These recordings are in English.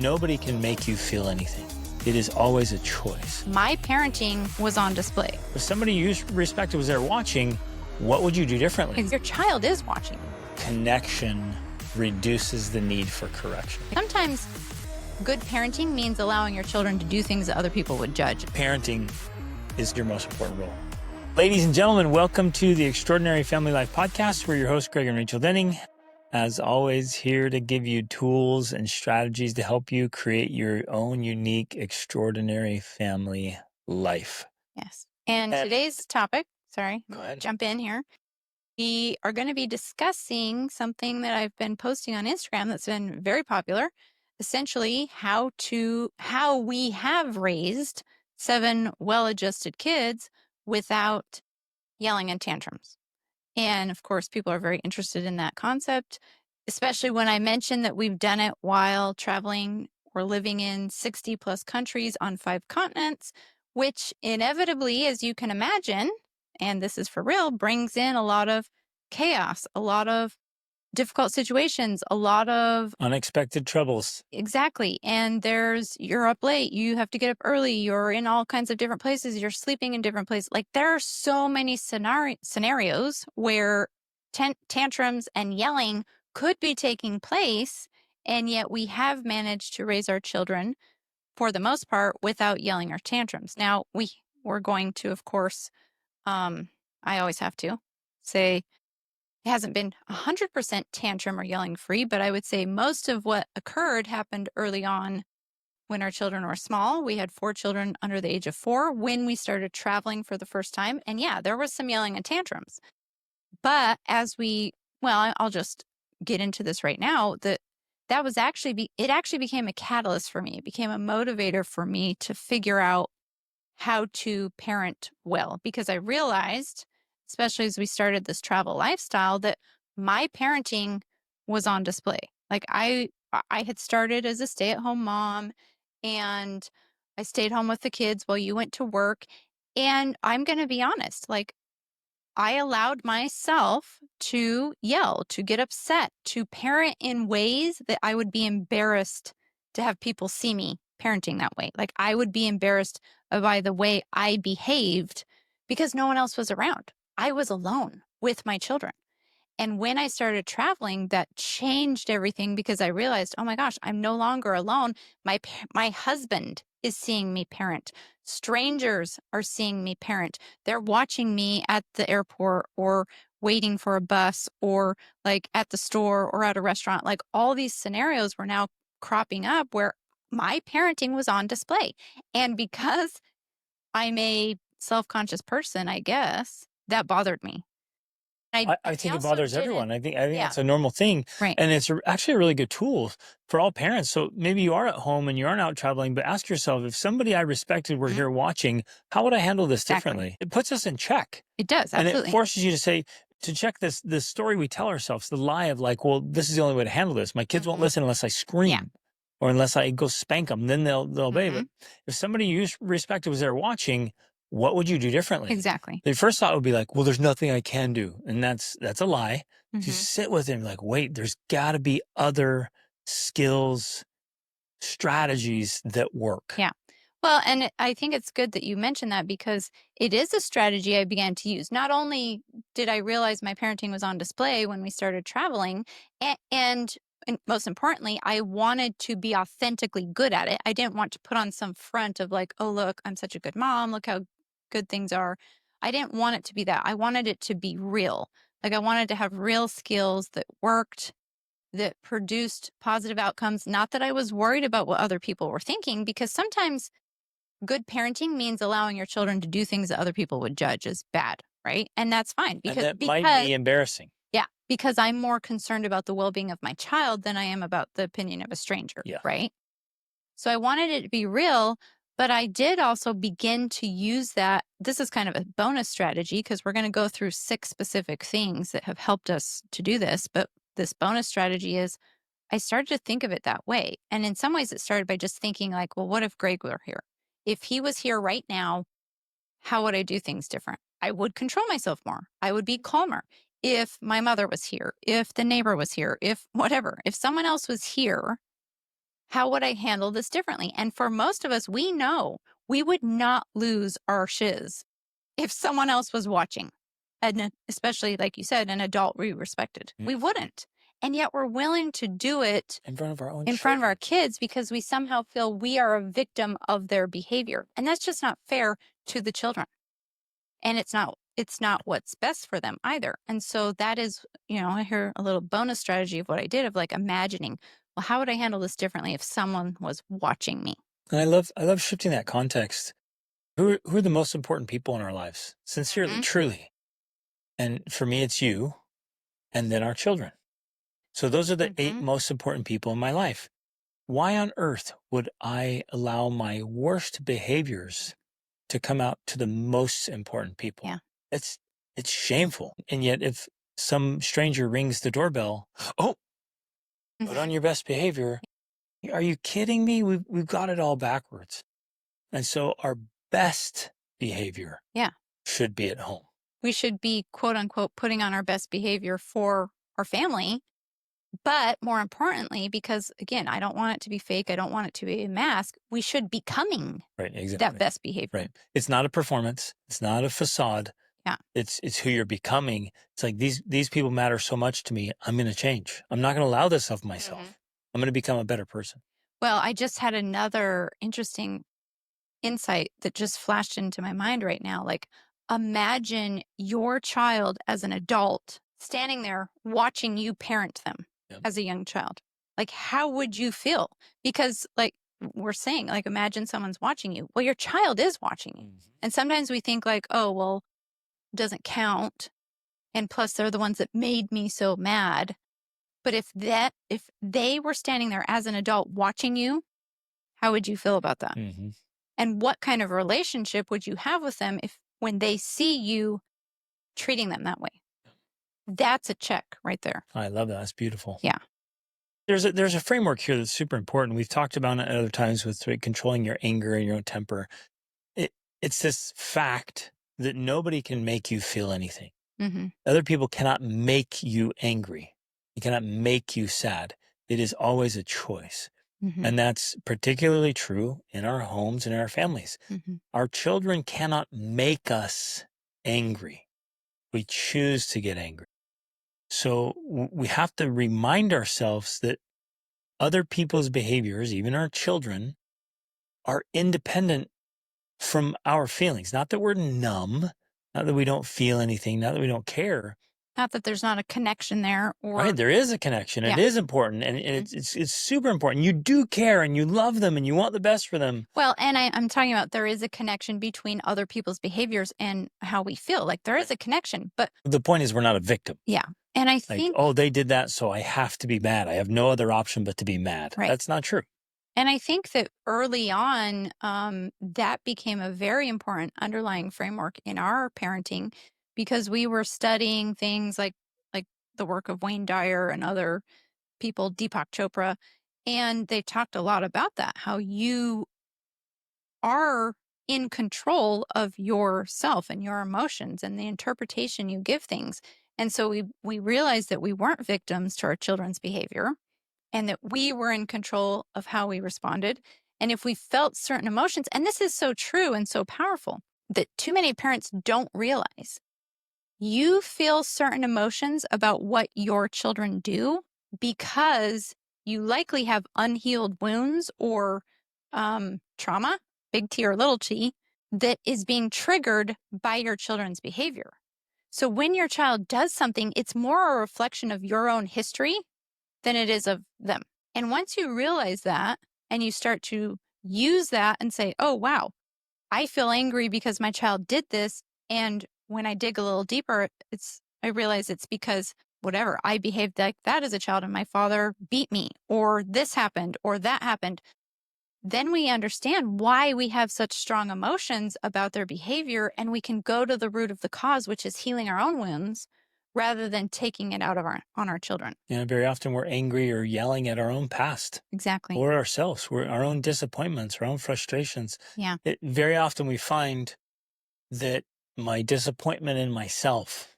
Nobody can make you feel anything. It is always a choice. My parenting was on display. If somebody you respected was there watching, what would you do differently? Because your child is watching. Connection reduces the need for correction. Sometimes good parenting means allowing your children to do things that other people would judge. Parenting is your most important role. Ladies and gentlemen, welcome to the Extraordinary Family Life Podcast. We're your hosts, Greg and Rachel Denning. As always, here to give you tools and strategies to help you create your own unique, extraordinary family life. Yes. And today's topic, Go ahead. jump in here. We are going to be discussing something that I've been posting on Instagram that's been very popular. Essentially, how we have raised 7 well-adjusted kids without yelling and tantrums. And of course, people are very interested in that concept, especially when I mentioned that we've done it while traveling or living in 60 plus countries on 5 continents, which inevitably, as you can imagine, and this is for real, brings in a lot of chaos, a lot of difficult situations, a lot of Unexpected troubles. Exactly. And you're up late, you have to get up early, you're in all kinds of different places, you're sleeping in different places. Like there are so many scenarios where tantrums and yelling could be taking place. And yet we have managed to raise our children for the most part without yelling or tantrums. Now we're going to, of course, I always have to say, it hasn't been 100% tantrum or yelling free, but I would say most of what occurred happened early on when our children were small. We had 4 children under the age of 4 when we started traveling for the first time. And yeah, there was some yelling and tantrums. But I'll just get into this right now, it actually became a catalyst for me. It became a motivator for me to figure out how to parent well, because I realized, especially as we started this travel lifestyle, that my parenting was on display. Like I had started as a stay-at-home mom and I stayed home with the kids while you went to work. And I'm going to be honest, like I allowed myself to yell, to get upset, to parent in ways that I would be embarrassed to have people see me parenting that way. Like I would be embarrassed by the way I behaved because no one else was around. I was alone with my children. And when I started traveling, that changed everything because I realized, oh my gosh, I'm no longer alone. My husband is seeing me parent. Strangers are seeing me parent. They're watching me at the airport or waiting for a bus or like at the store or at a restaurant. Like all these scenarios were now cropping up where my parenting was on display. And because I'm a self-conscious person, I guess, that bothered me. I think it bothers everyone. I think Yeah. it's a normal thing. Right. And it's actually a really good tool for all parents. So maybe you are at home and you aren't out traveling, but ask yourself, if somebody I respected were here watching, how would I handle this differently? It puts us in check. It does, And absolutely. it forces you to check this story we tell ourselves, the lie of like, well, this is the only way to handle this. My kids won't listen unless I scream or unless I go spank them, then they'll obey. But if somebody you respected was there watching, what would you do differently? Exactly. The first thought would be like, well, there's nothing I can do. And that's a lie. To sit with him like, wait, there's got to be other skills, strategies that work. Yeah. Well, and I think it's good that you mentioned that because it is a strategy I began to use. Not only did I realize my parenting was on display when we started traveling, and most importantly, I wanted to be authentically good at it. I didn't want to put on some front of like, oh, look, I'm such a good mom. Look how good things are. I didn't want it to be that. I wanted it to be real. Like I wanted to have real skills that worked, that produced positive outcomes. Not that I was worried about what other people were thinking, because sometimes good parenting means allowing your children to do things that other people would judge as bad, right? And that's fine. And that might be embarrassing. Yeah, because I'm more concerned about the well-being of my child than I am about the opinion of a stranger, right? So I wanted it to be real, but I did also begin to use that. This is kind of a bonus strategy because we're going to go through 6 specific things that have helped us to do this. But this bonus strategy is I started to think of it that way. And in some ways it started by just thinking like, well, what if Greg were here? If he was here right now, how would I do things different? I would control myself more. I would be calmer. If my mother was here, if the neighbor was here, if whatever, if someone else was here, how would I handle this differently? And for most of us, we know we would not lose our shiz if someone else was watching, and especially, like you said, an adult we respected. We wouldn't. And yet we're willing to do it in front of our own in front of our kids because we somehow feel we are a victim of their behavior. And that's just not fair to the children. And it's not what's best for them either. And so that is, I hear a little bonus strategy of what I did of like imagining, well, how would I handle this differently if someone was watching me? And I love shifting that context. Who are the most important people in our lives? Sincerely, truly. And for me, it's you and then our children. So those are the 8 most important people in my life. Why on earth would I allow my worst behaviors to come out to the most important people? Yeah. It's shameful. And yet if some stranger rings the doorbell, put on your best behavior. Are you kidding me? We've got it all backwards. And so our best behavior should be at home. We should be, quote unquote, putting on our best behavior for our family. But more importantly, because again, I don't want it to be fake. I don't want it to be a mask. We should be becoming that best behavior. Right. It's not a performance. It's not a facade. Yeah. It's who you're becoming. It's like these people matter so much to me. I'm going to change. I'm not going to allow this of myself. I'm going to become a better person. Well, I just had another interesting insight that just flashed into my mind right now. Like, imagine your child as an adult standing there watching you parent them as a young child. Like, how would you feel? Because like we're saying, like, imagine someone's watching you. Well, your child is watching you. And sometimes we think like, oh, well, it doesn't count. And plus they're the ones that made me so mad. But if they were standing there as an adult watching you, how would you feel about that? And what kind of relationship would you have with them when they see you treating them that way? That's a check right there. I love that. That's beautiful. Yeah. There's a framework here that's super important. We've talked about it at other times with controlling your anger and your own temper. It's this fact that nobody can make you feel anything. Other people cannot make you angry. They cannot make you sad. It is always a choice. And that's particularly true in our homes and in our families. Our children cannot make us angry. We choose to get angry. So we have to remind ourselves that other people's behaviors, even our children, are independent from our feelings. Not that we're numb, not that we don't feel anything, not that we don't care. Not that there's not a connection there. Right, there is a connection. It is important, and it's super important. You do care, and you love them, and you want the best for them. Well, and I'm talking about there is a connection between other people's behaviors and how we feel. Like, there is a connection, but the point is we're not a victim. Yeah. And I Like, think, oh, they did that, so I have to be mad. I have no other option but to be mad. Right. That's not true. and I think that early on, that became a very important underlying framework in our parenting, because we were studying things like the work of Wayne Dyer and other people, Deepak Chopra, and they talked a lot about that, how you are in control of yourself and your emotions and the interpretation you give things. And so we realized that we weren't victims to our children's behavior, and that we were in control of how we responded. And if we felt certain emotions, and this is so true and so powerful that too many parents don't realize, you feel certain emotions about what your children do because you likely have unhealed wounds or trauma, big T or little t, that is being triggered by your children's behavior. So when your child does something, it's more a reflection of your own history than it is of them. And once you realize that and you start to use that and say, oh, wow, I feel angry because my child did this. And when I dig a little deeper, I realize it's because whatever, I behaved like that as a child and my father beat me, or this happened, or that happened. Then we understand why we have such strong emotions about their behavior, and we can go to the root of the cause, which is healing our own wounds, rather than taking it out on our children. Yeah, very often we're angry or yelling at our own past. Exactly. Or ourselves, our own disappointments, our own frustrations. Yeah. Very often we find that my disappointment in myself,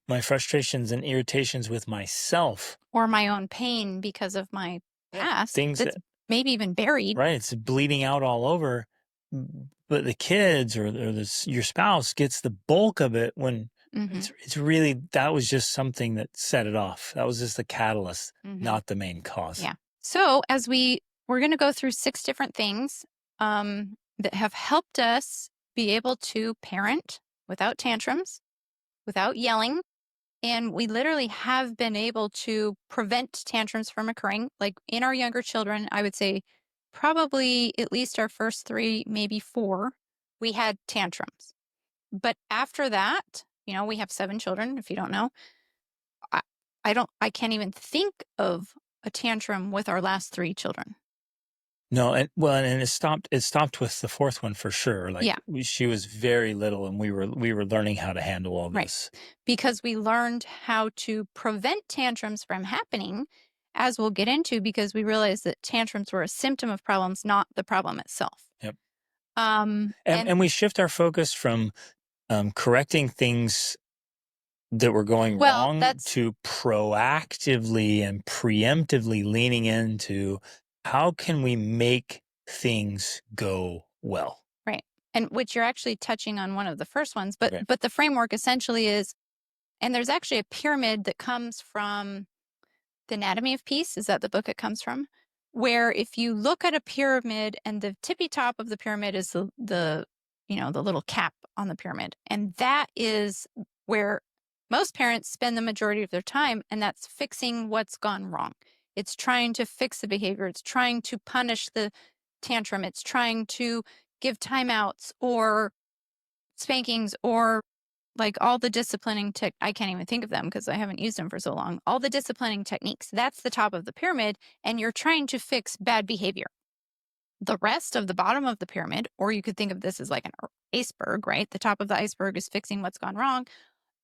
my frustrations and irritations with myself, or my own pain because of my past, things that maybe even buried. Right. It's bleeding out all over. But the kids or your spouse gets the bulk of it when it's really, that was just something that set it off. That was just the catalyst, not the main cause. Yeah. So as we're going to go through 6 different things that have helped us be able to parent without tantrums, without yelling. And we literally have been able to prevent tantrums from occurring. Like in our younger children, I would say probably at least our first 3, maybe 4, we had tantrums. But after that, we have 7 children, if you don't know. I can't even think of a tantrum with our last 3 children. No, and it stopped with the 4th one for sure. Like she was very little and we were learning how to handle all this. Right. Because we learned how to prevent tantrums from happening, as we'll get into, because we realized that tantrums were a symptom of problems, not the problem itself. Yep. And we shift our focus from correcting things that were going wrong to proactively and preemptively leaning into how can we make things go well. Right. And which you're actually touching on one of the first ones, but the framework essentially is, and there's actually a pyramid that comes from The Anatomy of Peace. Is that the book it comes from? Where if you look at a pyramid and the tippy top of the pyramid is the little cap on the pyramid. And that is where most parents spend the majority of their time, and that's fixing what's gone wrong. It's trying to fix the behavior. It's trying to punish the tantrum. It's trying to give timeouts or spankings or like all the disciplining I can't even think of them because I haven't used them for so long. All the disciplining techniques. That's the top of the pyramid, and you're trying to fix bad behavior. The rest of the bottom of the pyramid, or you could think of this as like an iceberg, right? The top of the iceberg is fixing what's gone wrong.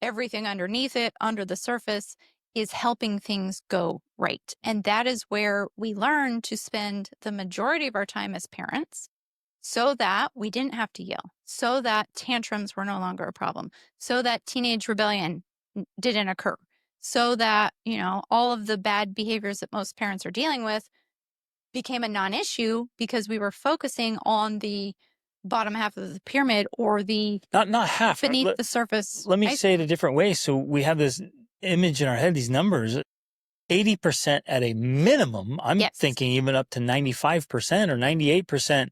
Everything underneath it, under the surface, is helping things go right. And that is where we learn to spend the majority of our time as parents so that we didn't have to yell, so that tantrums were no longer a problem, so that teenage rebellion didn't occur, so that, all of the bad behaviors that most parents are dealing with became a non-issue because we were focusing on the bottom half of the pyramid, or the not half beneath the surface. Let me say it a different way. So we have this image in our head, these numbers, 80% at a minimum. I'm thinking even up to 95% or 98%.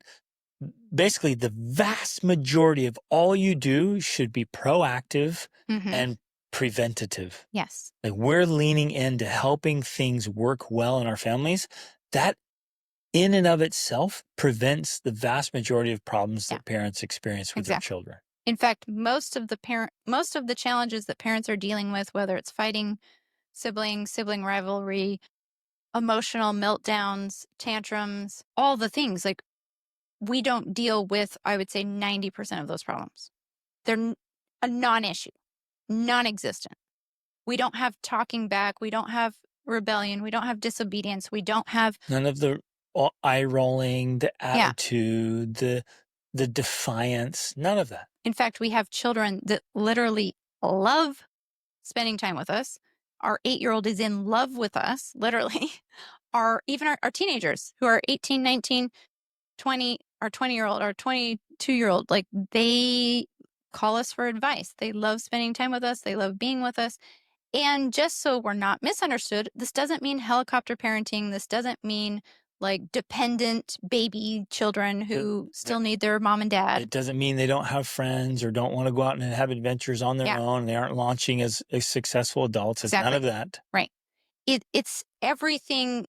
Basically, the vast majority of all you do should be proactive and preventative. Yes. Like we're leaning into helping things work well in our families. That in and of itself prevents the vast majority of problems that parents experience with their children. In fact, most of the challenges that parents are dealing with, whether it's fighting siblings, sibling rivalry, emotional meltdowns, tantrums, all the things, like we don't deal with, I would say, 90% of those problems. They're a non-issue, non-existent. We don't have talking back. We don't have rebellion. We don't have disobedience. We don't have none of the eye rolling, the attitude, the defiance, none of that. In fact, we have children that literally love spending time with us. Our 8-year-old is in love with us, literally. Even our teenagers who are 18, 19, 20, our 20-year-old, our 22-year-old, like they call us for advice. They love spending time with us. They love being with us. And just so we're not misunderstood, this doesn't mean helicopter parenting. This doesn't mean like dependent baby children who still need their mom and dad. It doesn't mean they don't have friends or don't want to go out and have adventures on their own. They aren't launching as successful adults. It's none of that. Right. It's everything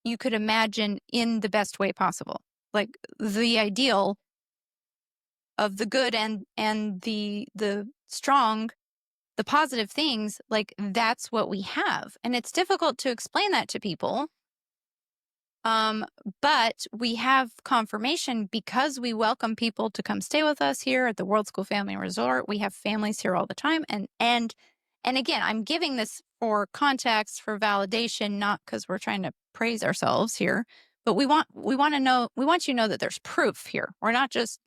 you could imagine in the best way possible. Like the ideal of the good and the strong, the positive things, like that's what we have. And it's difficult to explain that to people. But we have confirmation because we welcome people to come stay with us here at the World School Family Resort. We have families here all the time. And again, I'm giving this for context, for validation, not because we're trying to praise ourselves here, but we want you to know that there's proof here. We're not just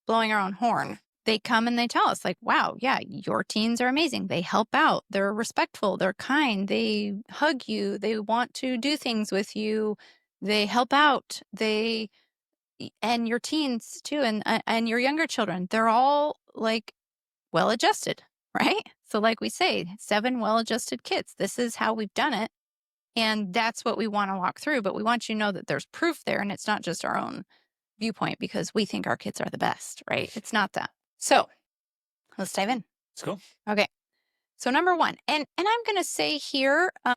blowing our own horn. They come and they tell us like, wow, yeah, your teens are amazing. They help out. They're respectful. They're kind. They hug you. They want to do things with you. They help out. And your teens too, and your younger children, they're all like well-adjusted, right? So like we say, 7 well-adjusted kids. This is how we've done it. And that's what we want to walk through. But we want you to know that there's proof there, and it's not just our own viewpoint because we think our kids are the best, right? It's not that. So let's dive in. Let's go. Okay. So number 1, and I'm going to say here, I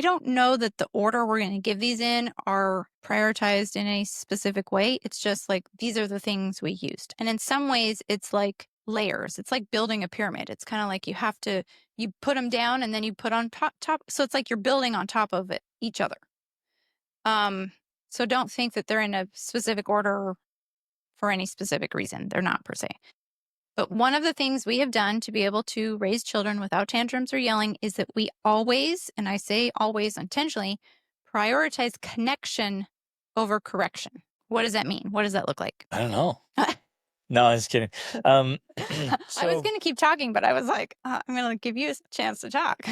don't know that the order we're going to give these in are prioritized in a specific way. It's just like, these are the things we used. And in some ways it's like layers. It's like building a pyramid. It's kind of like you put them down and then you put on top. So it's like you're building on top of each other. So don't think that they're in a specific order for any specific reason. They're not per se. But one of the things we have done to be able to raise children without tantrums or yelling is that we always, and I say always intentionally, prioritize connection over correction. What does that mean? What does that look like? I don't know. No, I was kidding. I was going to keep talking, but I was like, I'm going to give you a chance to talk.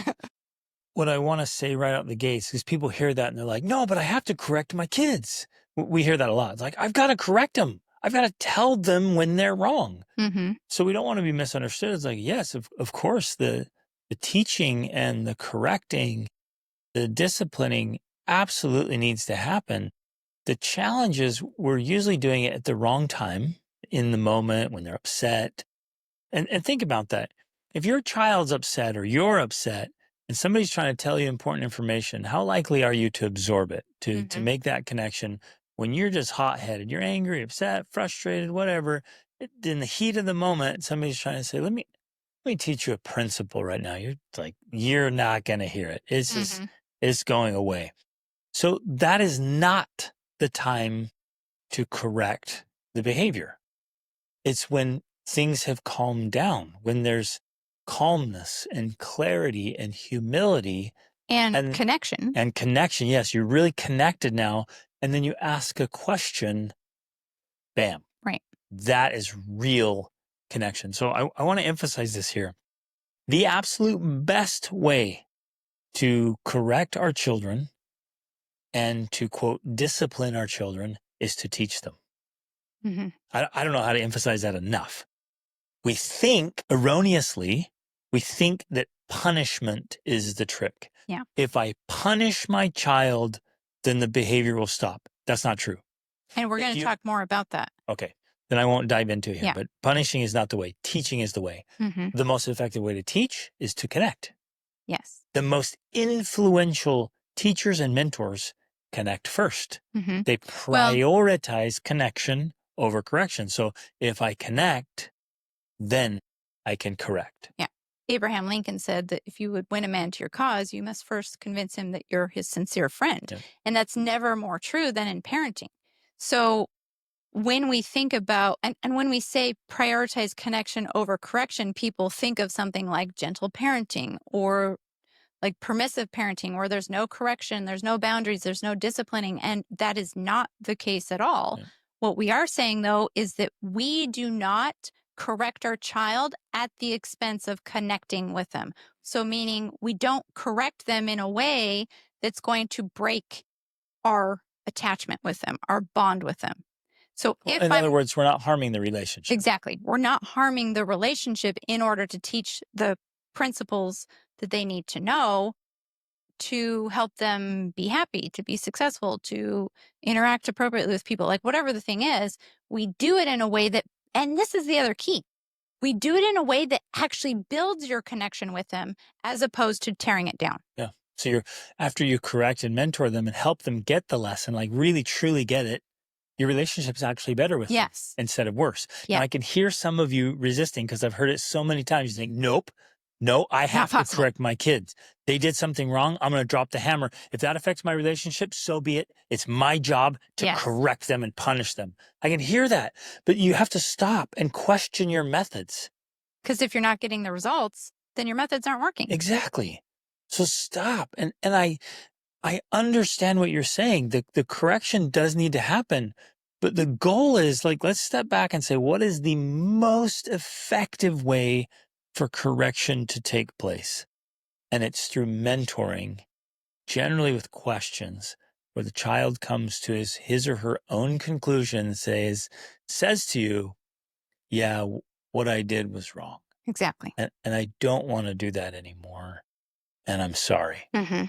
What I want to say right out the gates, because people hear that and they're like, no, but I have to correct my kids. We hear that a lot. It's like, I've got to correct them. I've got to tell them when they're wrong. Mm-hmm. So we don't want to be misunderstood. It's like, yes, of course, the teaching and the correcting, the disciplining absolutely needs to happen. The challenge is we're usually doing it at the wrong time, in the moment when they're upset. And think about that. If your child's upset or you're upset and somebody's trying to tell you important information, how likely are you to absorb it, to make that connection? When you're just hot-headed, you're angry, upset, frustrated, whatever, in the heat of the moment, somebody's trying to say, let me teach you a principle right now. You're not going to hear it. It's going away. So that is not the time to correct the behavior. It's when things have calmed down, when there's calmness and clarity and humility. And connection. And connection. Yes, you're really connected now. And then you ask a question, bam. Right. That is real connection. So I want to emphasize this here. The absolute best way to correct our children and to, quote, discipline our children is to teach them. Mm-hmm. I don't know how to emphasize that enough. We think erroneously, that punishment is the trick. Yeah. If I punish my child, then the behavior will stop. That's not true. And we're going to talk more about that. Okay. Then I won't dive into it here. Yeah. But punishing is not the way. Teaching is the way. Mm-hmm. The most effective way to teach is to connect. Yes. The most influential teachers and mentors connect first. Mm-hmm. They prioritize connection over correction. So if I connect, then I can correct. Yeah. Abraham Lincoln said that if you would win a man to your cause, you must first convince him that you're his sincere friend. Yeah. And that's never more true than in parenting. So when we think about, and when we say prioritize connection over correction, people think of something like gentle parenting or like permissive parenting, where there's no correction, there's no boundaries, there's no disciplining. And that is not the case at all. Yeah. What we are saying, though, is that we do not correct our child at the expense of connecting with them. So meaning we don't correct them in a way that's going to break our attachment with them, our bond with them. So in other words, we're not harming the relationship. Exactly. We're not harming the relationship in order to teach the principles that they need to know to help them be happy, to be successful, to interact appropriately with people. Like whatever the thing is, we do it in a way that, and this is the other key, we do it in a way that actually builds your connection with them as opposed to tearing it down. Yeah. So after you correct and mentor them and help them get the lesson, like really truly get it, your relationship's actually better with them instead of worse. Yeah. And I can hear some of you resisting because I've heard it so many times. You think, nope, no, I have to correct my kids. They did something wrong. I'm going to drop the hammer. If that affects my relationship, so be it. It's my job to correct them and punish them. I can hear that, but you have to stop and question your methods. Because if you're not getting the results, then your methods aren't working. Exactly. So stop. And I understand what you're saying. The correction does need to happen, but the goal is like, let's step back and say, what is the most effective way for correction to take place? And it's through mentoring, generally with questions, where the child comes to his or her own conclusion and says to you, yeah, what I did was wrong. Exactly. And I don't want to do that anymore. And I'm sorry. Mm-hmm.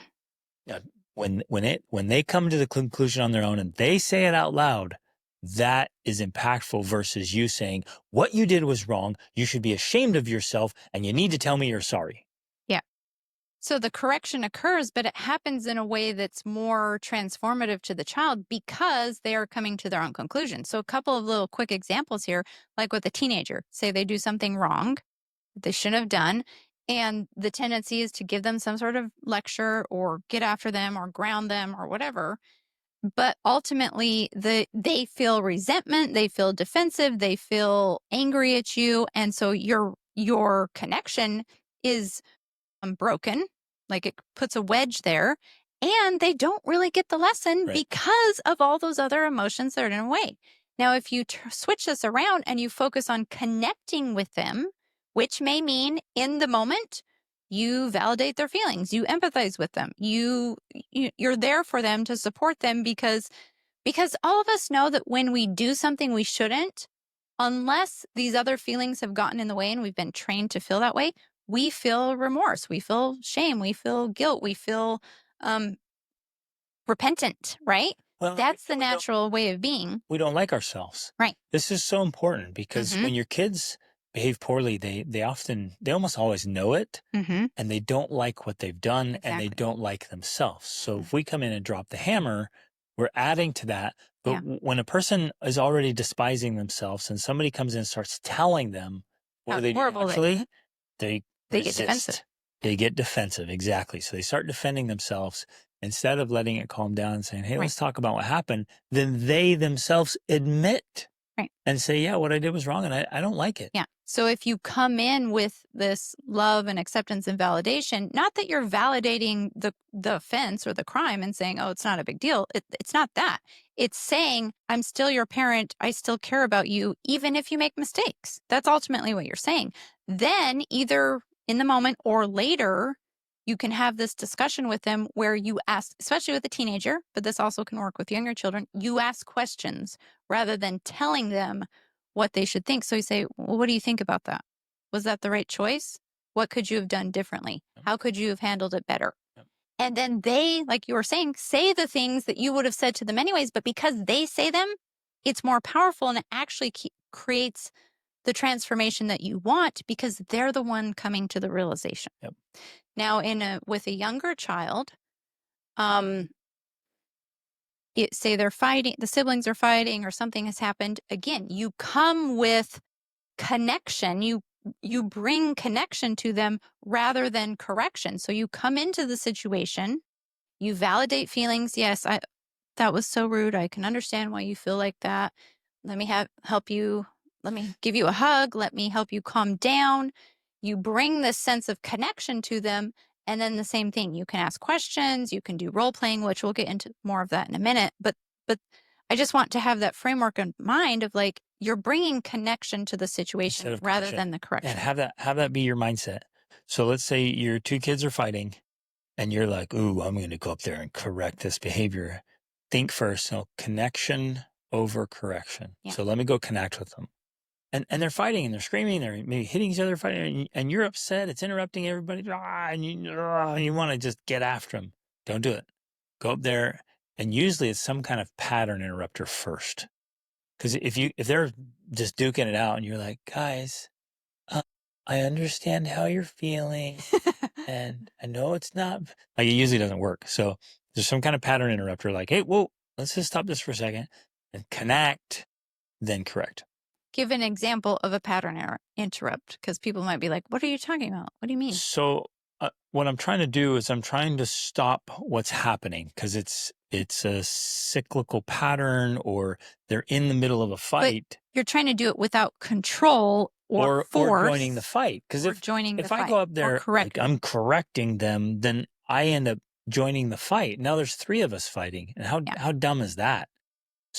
When they come to the conclusion on their own and they say it out loud, that is impactful versus you saying, what you did was wrong. You should be ashamed of yourself and you need to tell me you're sorry. Yeah. So the correction occurs, but it happens in a way that's more transformative to the child because they are coming to their own conclusion. So a couple of little quick examples here, like with a teenager, say they do something wrong that they shouldn't have done. And the tendency is to give them some sort of lecture or get after them or ground them or whatever. But ultimately, they feel resentment, they feel defensive, they feel angry at you. And so your connection is broken, like it puts a wedge there. And they don't really get the lesson Right. because of all those other emotions that are in a way. Now, if you switch this around and you focus on connecting with them, which may mean in the moment, you validate their feelings, you empathize with them, you're there for them to support them because all of us know that when we do something we shouldn't, unless these other feelings have gotten in the way and we've been trained to feel that way, we feel remorse, we feel shame, we feel guilt, we feel repentant, right? Well, That's the natural way of being. We don't like ourselves. Right. This is so important because when your kids behave poorly, they almost always know it, and they don't like what they've done, and they don't like themselves. So if we come in and drop the hammer, we're adding to that. But when a person is already despising themselves and somebody comes in and starts telling them, what do they do actually? They get defensive. They get defensive, exactly. So they start defending themselves instead of letting it calm down and saying, hey, let's talk about what happened. Then they themselves admit and say, yeah, what I did was wrong and I don't like it. Yeah. So if you come in with this love and acceptance and validation, not that you're validating the offense or the crime and saying, oh, it's not a big deal. It's not that. It's saying, I'm still your parent. I still care about you, even if you make mistakes. That's ultimately what you're saying. Then either in the moment or later, you can have this discussion with them where you ask, especially with a teenager, but this also can work with younger children, you ask questions rather than telling them what they should think. So you say, well, what do you think about that? Was that the right choice? What could you have done differently? How could you have handled it better? And then they, like you were saying, say the things that you would have said to them anyways, but because they say them, it's more powerful and it actually creates the transformation that you want because they're the one coming to the realization. Now, with a younger child, say they're fighting, the siblings are fighting or something has happened. Again, you come with connection. You bring connection to them rather than correction. So you come into the situation, you validate feelings. Yes, that was so rude. I can understand why you feel like that. Let me help you. Let me give you a hug. Let me help you calm down. You bring this sense of connection to them. And then the same thing, you can ask questions, you can do role playing, which we'll get into more of that in a minute. But I just want to have that framework in mind of like, you're bringing connection to the situation rather than the correction. And have that be your mindset. So let's say your two kids are fighting and you're like, ooh, I'm going to go up there and correct this behavior. Think first, connection over correction. So let me go connect with them. And they're fighting and they're screaming, they're maybe hitting each other, fighting, and you're upset. It's interrupting everybody. And you want to just get after them. Don't do it. Go up there. And usually it's some kind of pattern interrupter first. Because if they're just duking it out and you're like, guys, I understand how you're feeling. And I know it's not, like it usually doesn't work. So there's some kind of pattern interrupter like, hey, whoa, let's just stop this for a second and connect, then correct. Give an example of a pattern interrupt because people might be like, what are you talking about? What do you mean? So what I'm trying to do is I'm trying to stop what's happening because it's a cyclical pattern or they're in the middle of a fight. But you're trying to do it without control or force. Or joining the fight. Because if I go up there, like I'm correcting them, then I end up joining the fight. Now there's three of us fighting. And how dumb is that?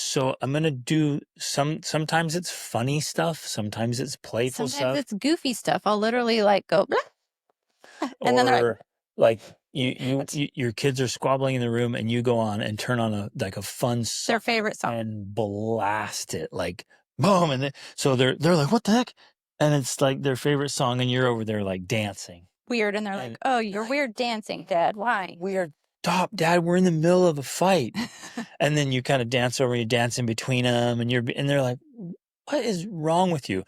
So I'm going to do sometimes it's funny stuff. Sometimes it's playful stuff. Sometimes it's goofy stuff. I'll literally like go, blah, and then like your kids are squabbling in the room, and you go on and turn on a fun song Their favorite song. and blast it like boom, and so they're like, what the heck? And it's like their favorite song, and you're over there like dancing. Weird, and they're like, oh, you're weird dancing, Dad. Why? Weird. Stop, Dad. We're in the middle of a fight. And then you kind of dance over, you dance in between them, and they're like, what is wrong with you?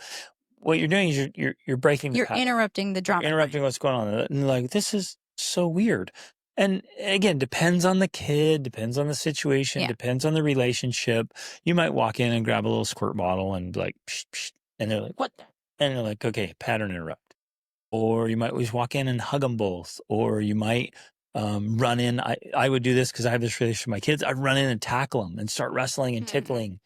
What you're doing is you're breaking the You're pattern. interrupting the drama. Interrupting what's going on. And they're like, this is so weird. And again, depends on the kid, depends on the situation, depends on the relationship. You might walk in and grab a little squirt bottle and be like, psh, psh, and they're like, what? And they're like, okay, pattern interrupt. Or you might always walk in and hug them both. Or you might run in. I would do this because I have this relationship with my kids. I'd run in and tackle them and start wrestling and tickling.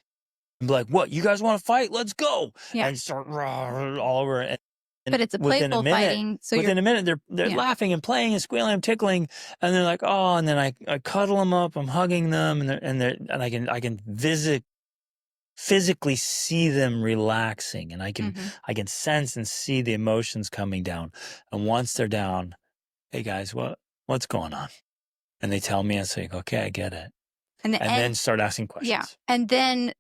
And be like, what? You guys want to fight? Let's go. Yeah. And start all over. And but it's a playful fighting. So within a minute, they're laughing and playing and squealing and tickling. And they're like, oh, and then I cuddle them up. I'm hugging them. And I can physically see them relaxing, and I can sense and see the emotions coming down. And once they're down, hey guys, what's going on? And they tell me, and it's like, okay, I get it. And then start asking questions. Yeah. And then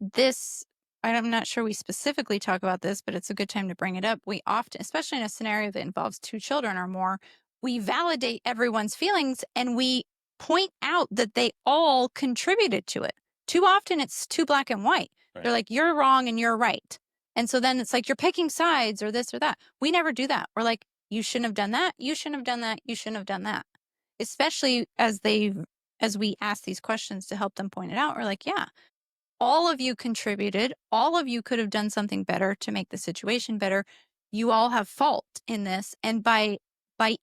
I'm not sure we specifically talk about this, but it's a good time to bring it up. We often, especially in a scenario that involves 2 children or more, we validate everyone's feelings and we point out that they all contributed to it. Too often it's too black and white. Right. They're like, you're wrong and you're right. And so then it's like, you're picking sides or this or that. We never do that. We're like, you shouldn't have done that. You shouldn't have done that. You shouldn't have done that. Especially as we ask these questions to help them point it out. We're like, yeah, all of you contributed. All of you could have done something better to make the situation better. You all have fault in this. And by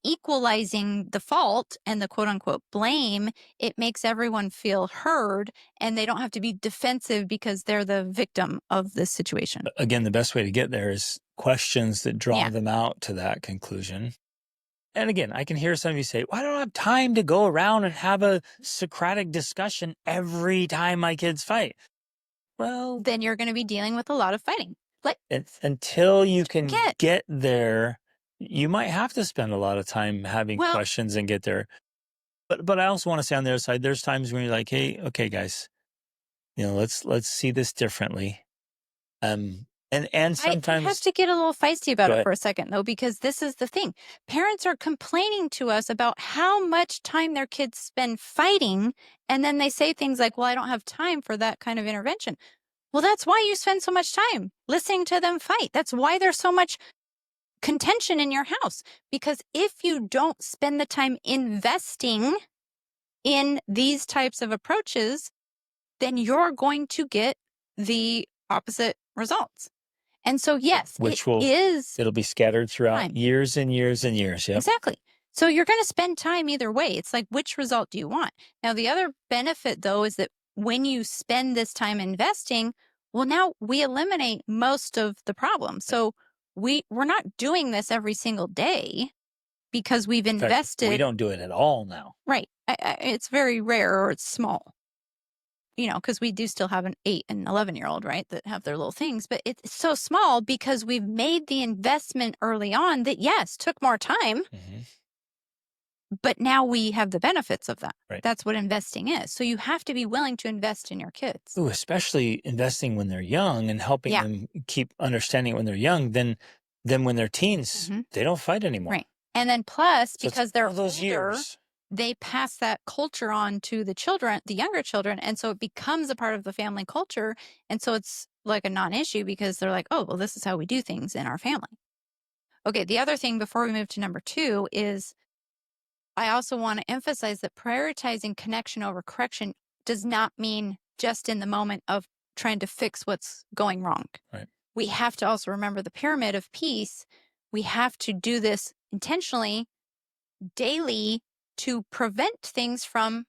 equalizing the fault and the quote unquote blame, it makes everyone feel heard and they don't have to be defensive because they're the victim of this situation. Again, the best way to get there is questions that draw them out to that conclusion. And again, I can hear some of you say, well, I don't have time to go around and have a Socratic discussion every time my kids fight. Well, then you're going to be dealing with a lot of fighting. Until you can get there, you might have to spend a lot of time having questions and get there. But I also want to say on the other side, there's times when you're like, hey, okay, guys, let's see this differently. And sometimes I have to get a little feisty about it for a second, though, because this is the thing. Parents are complaining to us about how much time their kids spend fighting. And then they say things like, well, I don't have time for that kind of intervention. Well, that's why you spend so much time listening to them fight. That's why there's so much contention in your house. Because if you don't spend the time investing in these types of approaches, then you're going to get the opposite results. And so, yes, it'll be scattered throughout years and years and years. Yep. Exactly. So you're going to spend time either way. It's like, which result do you want? Now, the other benefit, though, is that when you spend this time investing, well, now we eliminate most of the problems. So we're not doing this every single day because we've invested. We don't do it at all now. Right. It's very rare or it's small. Because we do still have an 8 and 11-year-old, right, that have their little things. But it's so small because we've made the investment early on that, yes, took more time. Mm-hmm. But now we have the benefits of that. Right. That's what investing is. So you have to be willing to invest in your kids. Ooh, especially investing when they're young and helping them keep understanding when they're young. Then when they're teens, they don't fight anymore. Right. And then plus, because they're older, years, they pass that culture on to the children, the younger children. And so it becomes a part of the family culture. And so it's like a non-issue because they're like, oh, well, this is how we do things in our family. Okay. The other thing before we move to number 2 is I also want to emphasize that prioritizing connection over correction does not mean just in the moment of trying to fix what's going wrong. Right. We have to also remember the pyramid of peace. We have to do this intentionally, daily, to prevent things from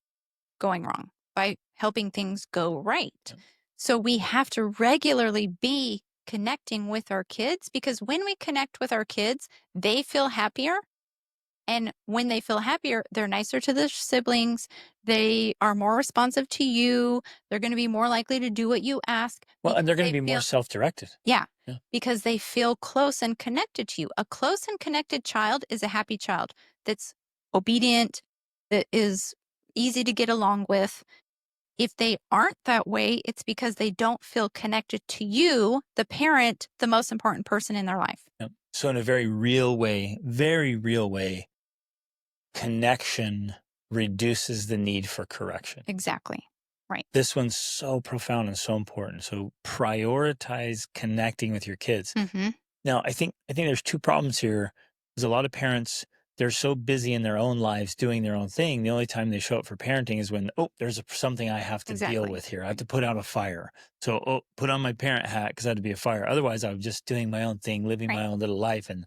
going wrong by helping things go right. Yeah. So we have to regularly be connecting with our kids because when we connect with our kids, they feel happier. And when they feel happier, they're nicer to their siblings. They are more responsive to you. They're going to be more likely to do what you ask. Well, and they're going to be more self-directed. Yeah, because they feel close and connected to you. A close and connected child is a happy child that's obedient, that is easy to get along with. If they aren't that way, it's because they don't feel connected to you, the parent, the most important person in their life. Yep. So in a very real way, connection reduces the need for correction. Exactly. Right. This one's so profound and so important. So prioritize connecting with your kids. Mm-hmm. Now, I think there's two problems here. There's a lot of parents, they're so busy in their own lives doing their own thing. The only time they show up for parenting is when, there's something I have to deal with here. I have to put out a fire. So, put on my parent hat because I had to be a fire. Otherwise, I was just doing my own thing, living my own little life. And,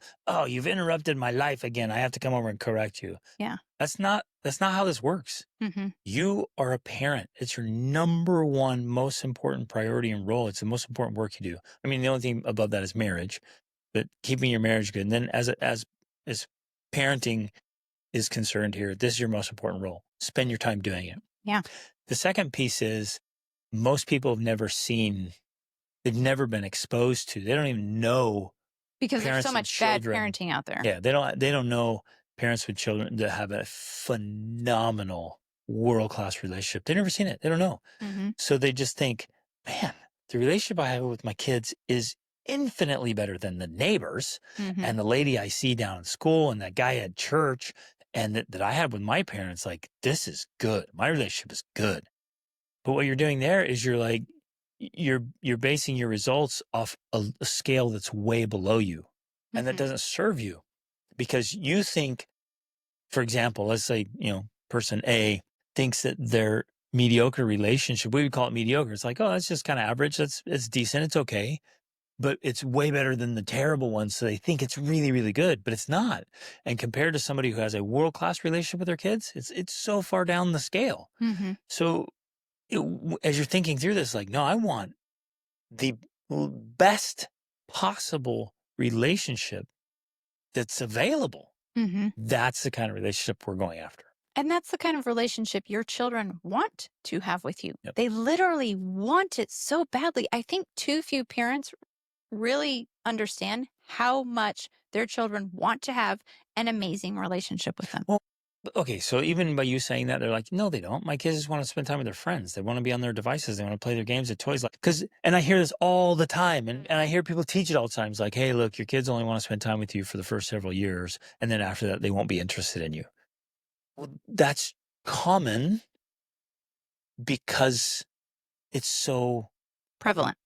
you've interrupted my life again. I have to come over and correct you. Yeah. That's not how this works. Mm-hmm. You are a parent. It's your number one most important priority and role. It's the most important work you do. I mean, the only thing above that is marriage, but keeping your marriage good. And then as parenting is concerned here, this is your most important role. Spend your time doing it. Yeah. The second piece is most people have they've never been exposed to, they don't even know. Because there's so much bad parenting out there. Yeah. They don't know parents with children that have a phenomenal world-class relationship. They've never seen it. They don't know. Mm-hmm. So they just think, man, the relationship I have with my kids is infinitely better than the neighbors and the lady I see down in school and that guy at church and that I had with my parents. Like, this is good. My relationship is good. But what you're doing there is you're basing your results off a scale that's way below you. And that doesn't serve you because you think, for example, let's say, person A thinks that their mediocre relationship, we would call it mediocre. It's like, that's just kind of average. It's decent. It's okay. But it's way better than the terrible ones. So they think it's really, really good, but it's not. And compared to somebody who has a world-class relationship with their kids, it's so far down the scale. Mm-hmm. So as you're thinking through this, like, no, I want the best possible relationship that's available. Mm-hmm. That's the kind of relationship we're going after. And that's the kind of relationship your children want to have with you. Yep. They literally want it so badly. I think too few parents really understand how much their children want to have an amazing relationship with them. Well, okay, so even by you saying that, they're like, no, they don't. My kids just want to spend time with their friends. They want to be on their devices. They want to play their games and toys. And I hear this all the time. And I hear people teach it all the time. It's like, hey, look, your kids only want to spend time with you for the first several years. And then after that, they won't be interested in you. Well, that's common because it's so prevalent.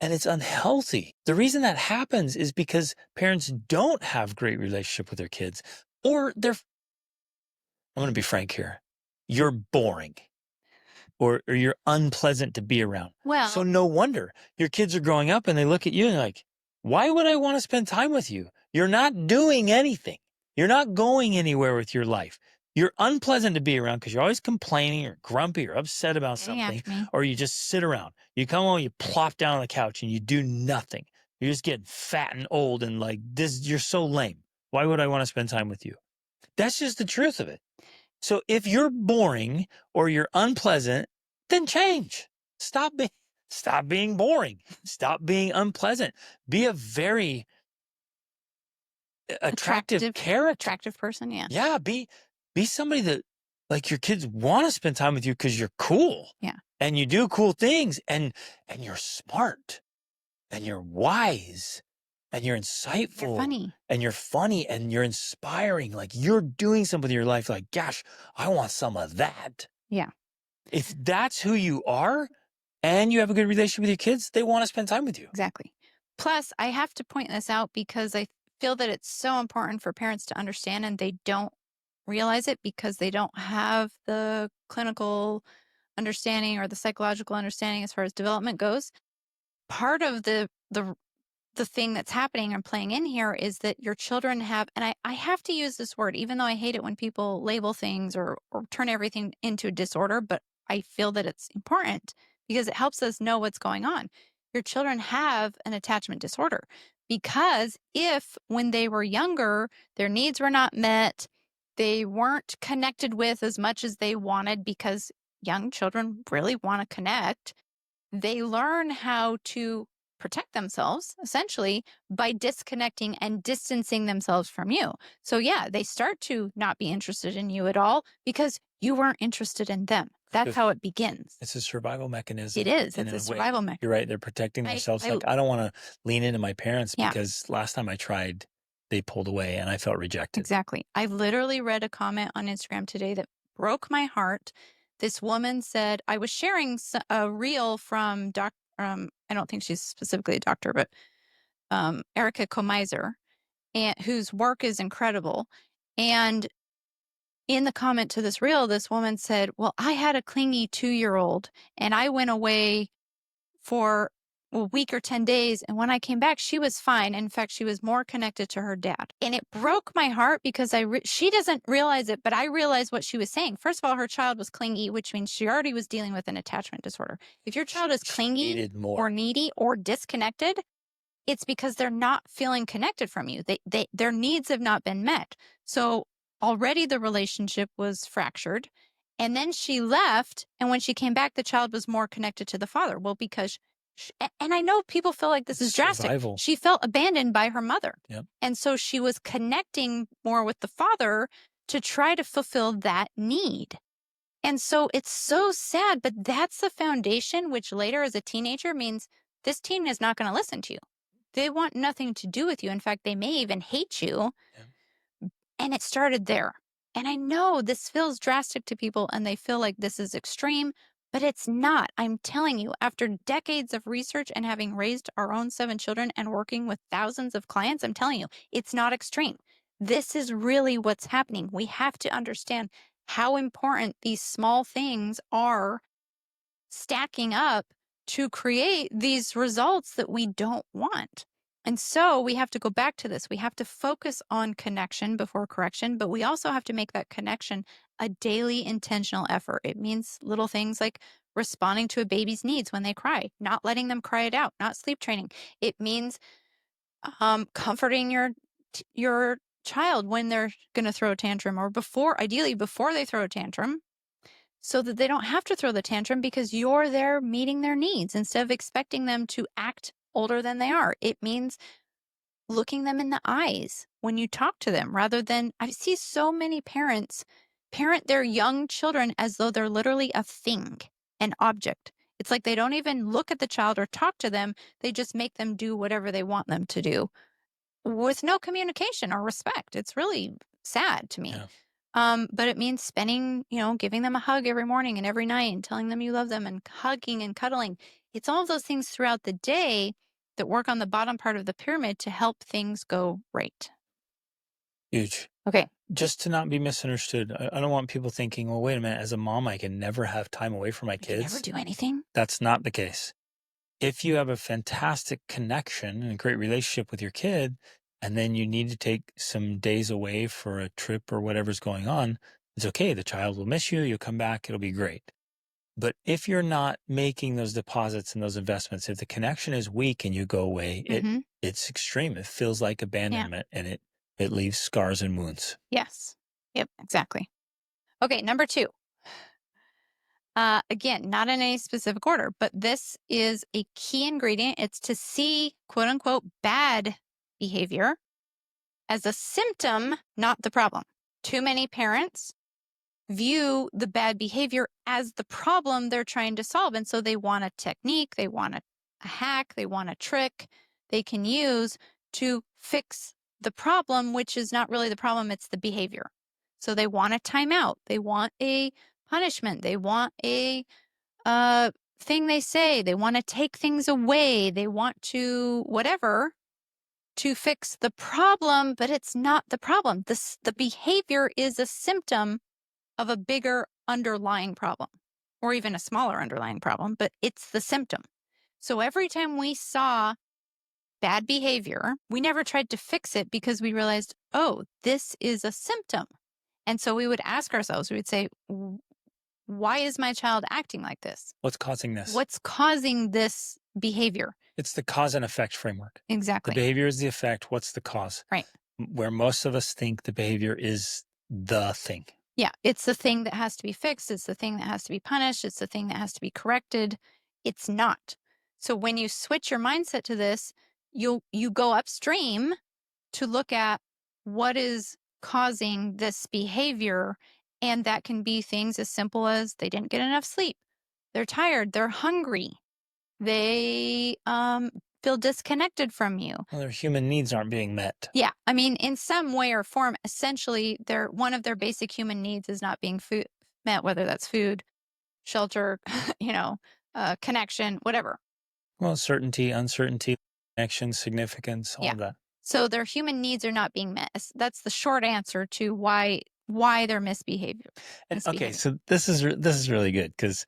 And it's unhealthy. The reason that happens is because parents don't have great relationship with their kids, or I'm going to be frank here. You're boring or you're unpleasant to be around. Well, so no wonder your kids are growing up and they look at you and they're like, why would I want to spend time with you? You're not doing anything. You're not going anywhere with your life. You're unpleasant to be around because you're always complaining or grumpy or upset about something, or you just sit around. You come home, you plop down on the couch and you do nothing. You're just getting fat and old and like this, you're so lame. Why would I want to spend time with you? That's just the truth of it. So if you're boring or you're unpleasant, then change. Stop being boring. Stop being unpleasant. Be a very attractive character. Attractive person, yeah. Yeah, be somebody that like your kids want to spend time with you because you're cool. Yeah. And you do cool things and you're smart and you're wise and you're insightful. You're funny. And you're funny and you're inspiring. Like you're doing something with your life. Like, gosh, I want some of that. Yeah. If that's who you are and you have a good relationship with your kids, they want to spend time with you. Exactly. Plus, I have to point this out because I feel that it's so important for parents to understand and they don't realize it because they don't have the clinical understanding or the psychological understanding as far as development goes. Part of the thing that's happening and playing in here is that your children have, and I have to use this word, even though I hate it when people label things or turn everything into a disorder, but I feel that it's important because it helps us know what's going on. Your children have an attachment disorder because if when they were younger, their needs were not met, they weren't connected with as much as they wanted because young children really want to connect. They learn how to protect themselves essentially by disconnecting and distancing themselves from you. So yeah, they start to not be interested in you at all because you weren't interested in them. That's how it begins. It's a survival mechanism. It is. And It's in a way, survival mechanism. you're right. They're protecting themselves. I Like, I don't want to lean into my parents Yeah. because last time I tried, they pulled away and I felt rejected. Exactly. I literally read a comment on Instagram today that broke my heart. This woman said, I was sharing a reel from I don't think she's specifically a doctor, but Erica Komiser, and whose work is incredible. And in the comment to this reel, this woman said, well, I had a clingy 2-year-old and I went away for a week or 10 days. And when I came back, she was fine. In fact, she was more connected to her dad. And it broke my heart because she doesn't realize it, but I realized what she was saying. First of all, her child was clingy, which means she already was dealing with an attachment disorder. If your child is clingy or needy or disconnected, it's because they're not feeling connected from you. Their needs have not been met. So already the relationship was fractured. And then she left. And when she came back, the child was more connected to the father. Well, because, and I know people feel like this is drastic. Survival. She felt abandoned by her mother. Yep. And so she was connecting more with the father to try to fulfill that need. And so it's so sad, but that's the foundation, which later as a teenager means this teen is not going to listen to you. They want nothing to do with you. In fact, they may even hate you. Yeah. And it started there. And I know this feels drastic to people and they feel like this is extreme, but it's not. I'm telling you, after decades of research and having raised our own 7 children and working with thousands of clients, I'm telling you, it's not extreme. This is really what's happening. We have to understand how important these small things are stacking up to create these results that we don't want. And so we have to go back to this. We have to focus on connection before correction, but we also have to make that connection a daily intentional effort. It means little things like responding to a baby's needs when they cry, not letting them cry it out, not sleep training. It means comforting your child when they're going to throw a tantrum, or ideally before they throw a tantrum, so that they don't have to throw the tantrum because you're there meeting their needs instead of expecting them to act older than they are. It means looking them in the eyes when you talk to them, rather than, I see so many parents parent their young children as though they're literally a thing, an object. It's like they don't even look at the child or talk to them. They just make them do whatever they want them to do with no communication or respect. It's really sad to me. Yeah. But it means spending, giving them a hug every morning and every night and telling them you love them and hugging and cuddling. It's all of those things throughout the day that work on the bottom part of the pyramid to help things go right. Huge. Okay. Just to not be misunderstood. I don't want people thinking, well, wait a minute, as a mom, I can never have time away from my kids. Never do anything. That's not the case. If you have a fantastic connection and a great relationship with your kid, and then you need to take some days away for a trip or whatever's going on, it's okay. The child will miss you. You'll come back. It'll be great. But if you're not making those deposits and those investments, if the connection is weak and you go away, it's extreme. It feels like abandonment, and it leaves scars and wounds. Yes. Yep, exactly. Okay, number 2. Again, not in any specific order, but this is a key ingredient. It's to see, quote unquote, bad behavior as a symptom, not the problem. Too many parents view the bad behavior as the problem they're trying to solve. And so they want a technique, they want a hack, they want a trick they can use to fix the problem, which is not really the problem, it's the behavior. So they want a timeout, they want a punishment, they want a thing they say, they want to take things away, they want to whatever to fix the problem, but it's not the problem. The behavior is a symptom of a bigger underlying problem, or even a smaller underlying problem, but it's the symptom. So every time we saw bad behavior, we never tried to fix it because we realized, oh, this is a symptom. And so we would ask ourselves, we would say, why is my child acting like this? What's causing this? What's causing this behavior? It's the cause and effect framework. Exactly. The behavior is the effect. What's the cause? Right. Where most of us think the behavior is the thing. Yeah, it's the thing that has to be fixed. It's the thing that has to be punished. It's the thing that has to be corrected. It's not. So when you switch your mindset to this, you go upstream to look at what is causing this behavior. And that can be things as simple as they didn't get enough sleep. They're tired. They're hungry. They feel disconnected from you. Well, their human needs aren't being met. Yeah. I mean, in some way or form, essentially, one of their basic human needs is not being met, whether that's food, shelter, connection, whatever. Well, certainty, uncertainty, connection, significance, all Yeah. of that. So their human needs are not being met. That's the short answer to why their misbehavior. And okay, so this is really good, because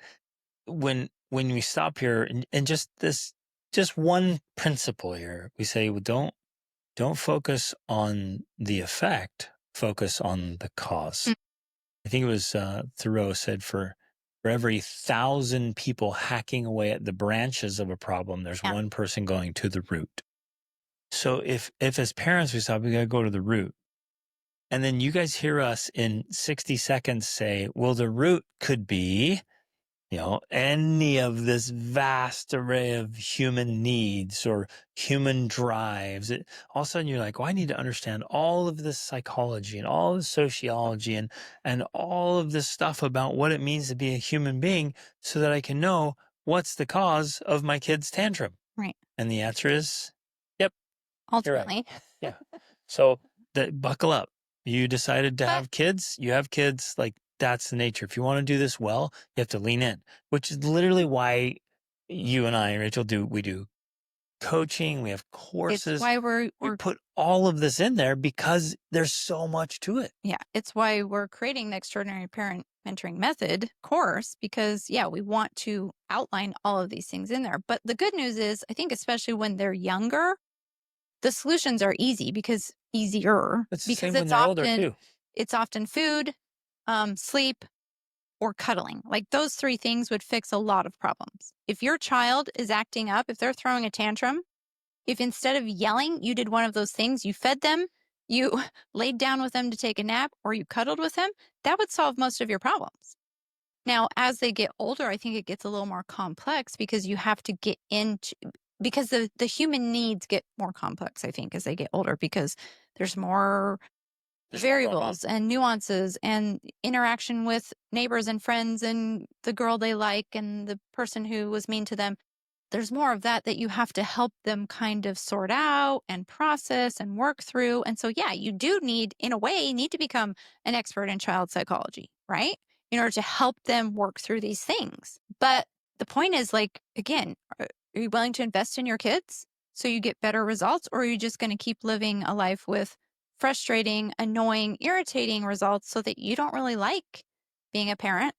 when we stop here and just one principle here, we say, well, don't focus on the effect, focus on the cause. Mm. I think it was Thoreau said, for every 1,000 people hacking away at the branches of a problem, there's one person going to the root. So if as parents we stop, we got to go to the root. And then you guys hear us in 60 seconds say, well, the root could be, any of this vast array of human needs or human drives. All of a sudden you're like, well, I need to understand all of this psychology and all the sociology and all of this stuff about what it means to be a human being, so that I can know what's the cause of my kid's tantrum. Right. And the answer is, yep. Ultimately. Right. Yeah. So buckle up. You decided to have kids, you have kids. Like, that's the nature. If you want to do this well, you have to lean in, which is literally why you and I, Rachel, we do coaching. We have courses. It's why we put all of this in there, because there's so much to it. Yeah. It's why we're creating the Extraordinary Parent Mentoring Method course, because we want to outline all of these things in there. But the good news is, I think especially when they're younger, the solutions are easier because it's older too. It's often food, sleep, or cuddling. Like, those three things would fix a lot of problems. If your child is acting up, if they're throwing a tantrum, if instead of yelling, you did one of those things, you fed them, you laid down with them to take a nap, or you cuddled with them, that would solve most of your problems. Now, as they get older, I think it gets a little more complex, because you have to get into, because the human needs get more complex, I think, as they get older, because there's more variables and nuances and interaction with neighbors and friends and the girl they like and the person who was mean to them. There's more of that you have to help them kind of sort out and process and work through. And so, you do need to become an expert in child psychology, right? In order to help them work through these things. But the point is, again, are you willing to invest in your kids so you get better results? Or are you just going to keep living a life with frustrating, annoying, irritating results, so that you don't really like being a parent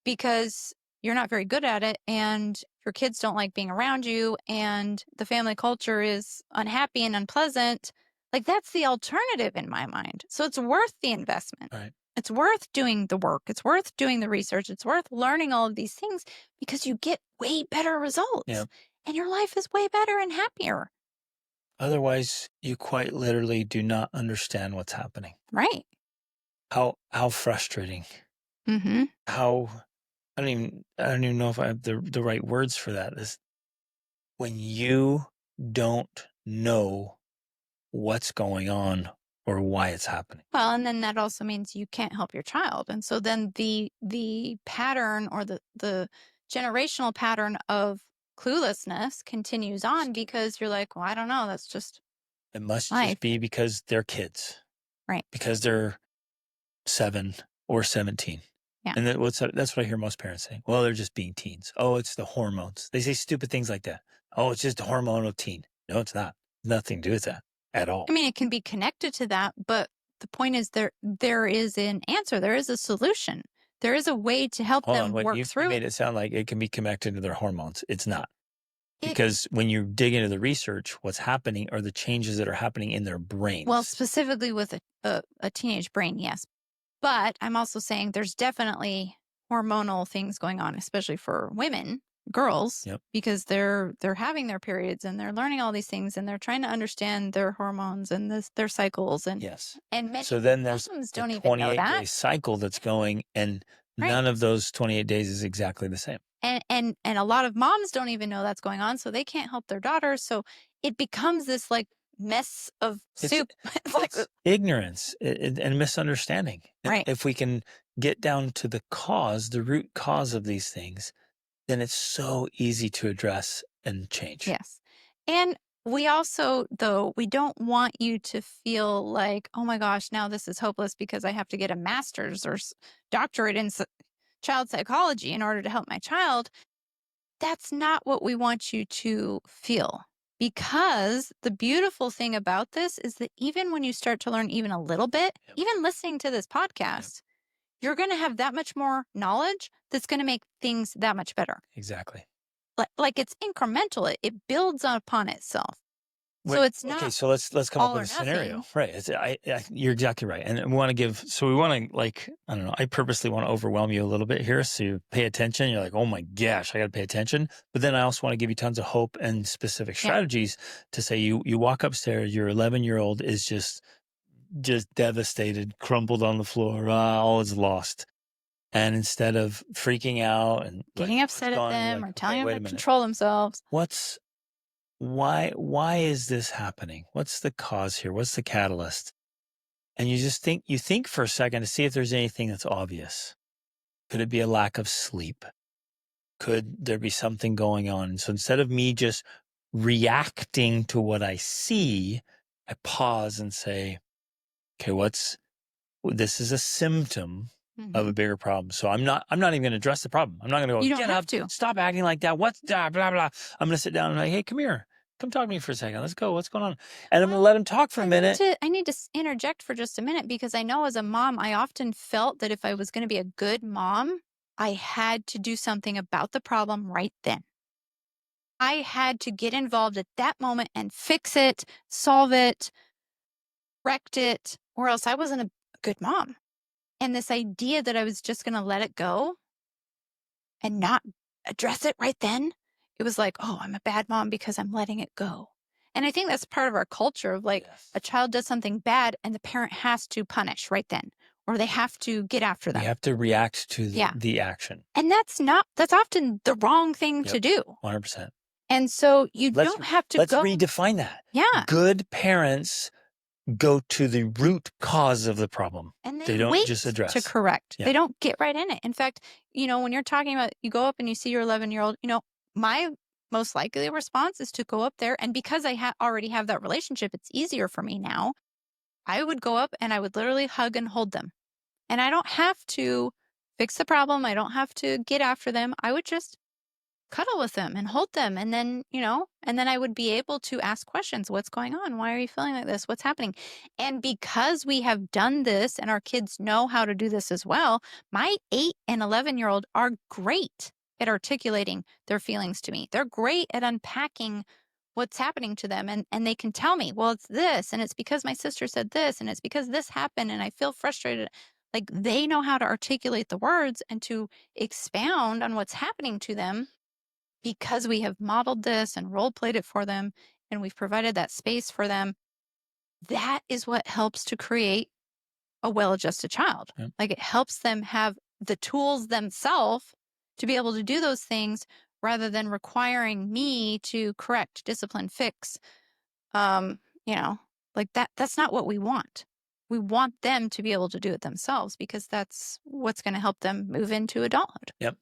because you're not very good at it, and your kids don't like being around you, and the family culture is unhappy and unpleasant? Like, that's the alternative in my mind. So it's worth the investment. Right. It's worth doing the work. It's worth doing the research. It's worth learning all of these things, because you get way better results. Yeah. And your life is way better and happier. Otherwise, you quite literally do not understand what's happening. Right. How frustrating. Mm-hmm. I don't even know if I have the right words for that. Is when you don't know what's going on or why it's happening. Well, and then that also means you can't help your child. And so then the pattern, or the generational pattern of cluelessness continues on, because you're like, well, I don't know. That's just It must life. just be because they're kids. Right. Because they're 7 or 17. Yeah. And that's what I hear most parents saying. Well, they're just being teens. Oh, it's the hormones. They say stupid things like that. Oh, it's just a hormonal teen. No, it's not. Nothing to do with that at all. I mean, it can be connected to that, but the point is, there is an answer. There is a solution. There is a way to help them work through. You made it sound like it can be connected to their hormones. It's not. Because when you dig into the research, what's happening are the changes that are happening in their brains. Well, specifically with a teenage brain, yes. But I'm also saying there's definitely hormonal things going on, especially for women, girls, because they're having their periods and they're learning all these things, and they're trying to understand their hormones and their cycles. And yes. And many so then there's moms don't a even know that 28-day cycle that's going, and Right. None of those 28 days is exactly the same. And a lot of moms don't even know that's going on, so they can't help their daughters. So it becomes this like mess of soup. It's like, It's ignorance and misunderstanding. And Right. if we can get down to the cause, the root cause of these things, then it's so easy to address and change. yes. And we also, though, we don't want you to feel like, oh my gosh, now this is hopeless because I have to get a master's or doctorate in child psychology in order to help my child. That's not what we want you to feel. Because the beautiful thing about this is that even when you start to learn even a little bit, Yep. even listening to this podcast, you're going to have that much more knowledge that's going to make things that much better. Exactly. Like it's incremental. It builds upon itself. So it's not. Okay, so let's come up all with or a scenario. nothing. Right. You're exactly right. And we want to give, so we want to like, I don't know, I purposely want to overwhelm you a little bit here. So you pay attention. You're like, oh my gosh, I got to pay attention. But then I also want to give you tons of hope and specific strategies to say you walk upstairs, your 11-year-old is just devastated, crumpled on the floor. All is lost. And instead of freaking out and Getting like, upset at them or telling wait a them to minute. control themselves. Why is this happening? What's the cause here? What's the catalyst? And you think for a second to see if there's anything that's obvious. Could it be a lack of sleep? Could there be something going on? So instead of me just reacting to what I see, I pause and say, okay, this is a symptom of a bigger problem. So I'm not even going to address the problem. I'm not going to go, You don't get have up, to. stop acting like that. What's that? Blah, blah. I'm going to sit down and like, hey, come here. Come talk to me for a second. Let's go. What's going on? And I'm going to let him talk for a minute. I need to interject for just a minute because I know as a mom, I often felt that if I was going to be a good mom, I had to do something about the problem right then. I had to get involved at that moment and fix it, solve it, correct it, or else I wasn't a good mom. And this idea that I was just going to let it go and not address it right then, it was like, oh, I'm a bad mom because I'm letting it go. And I think that's part of our culture of like a child does something bad and the parent has to punish right then, or they have to get after them. You have to react to the action. And that's often the wrong thing to do. 100%. And so you don't have to Let's redefine that. Yeah. Good parents go to the root cause of the problem. And they don't just address. To correct. They don't get right in it. In fact, when you're talking about, you go up and you see your 11-year-old, my most likely response is to go up there. And because I already have that relationship, it's easier for me now. I would go up and I would literally hug and hold them. And I don't have to fix the problem. I don't have to get after them. I would just cuddle with them and hold them. And then, and then I would be able to ask questions. What's going on? Why are you feeling like this? What's happening? And because we have done this and our kids know how to do this as well, my 8 and 11-year-old are great at articulating their feelings to me. They're great at unpacking what's happening to them. And they can tell me, well, it's this, and it's because my sister said this, and it's because this happened, and I feel frustrated. Like they know how to articulate the words and to expound on what's happening to them because we have modeled this and role played it for them and we've provided that space for them. That is what helps to create a well-adjusted child. Yep. Like it helps them have the tools themselves to be able to do those things rather than requiring me to correct, discipline, fix. Like that's not what we want. We want them to be able to do it themselves because that's what's going to help them move into adulthood. Yep.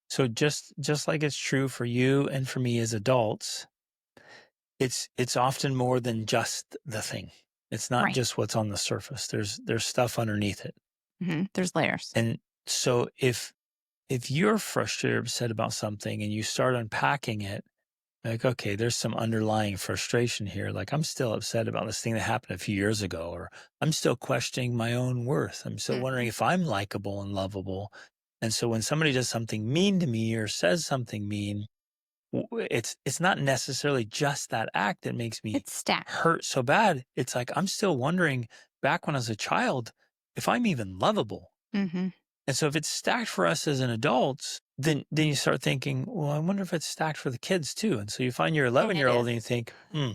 So just like it's true for you and for me as adults, it's often more than just the thing. It's not just what's on the surface. There's stuff underneath it. Mm-hmm. There's layers. And so if you're frustrated or upset about something and you start unpacking it, like, okay, there's some underlying frustration here. Like I'm still upset about this thing that happened a few years ago, or I'm still questioning my own worth. I'm still wondering if I'm likable and lovable. And so when somebody does something mean to me or says something mean, it's not necessarily just that act that makes me hurt so bad. It's like I'm still wondering back when I was a child if I'm even lovable. Mm-hmm. And so if it's stacked for us as an adult, then you start thinking, well, I wonder if it's stacked for the kids too. And so you find your 11-year-old and you think, I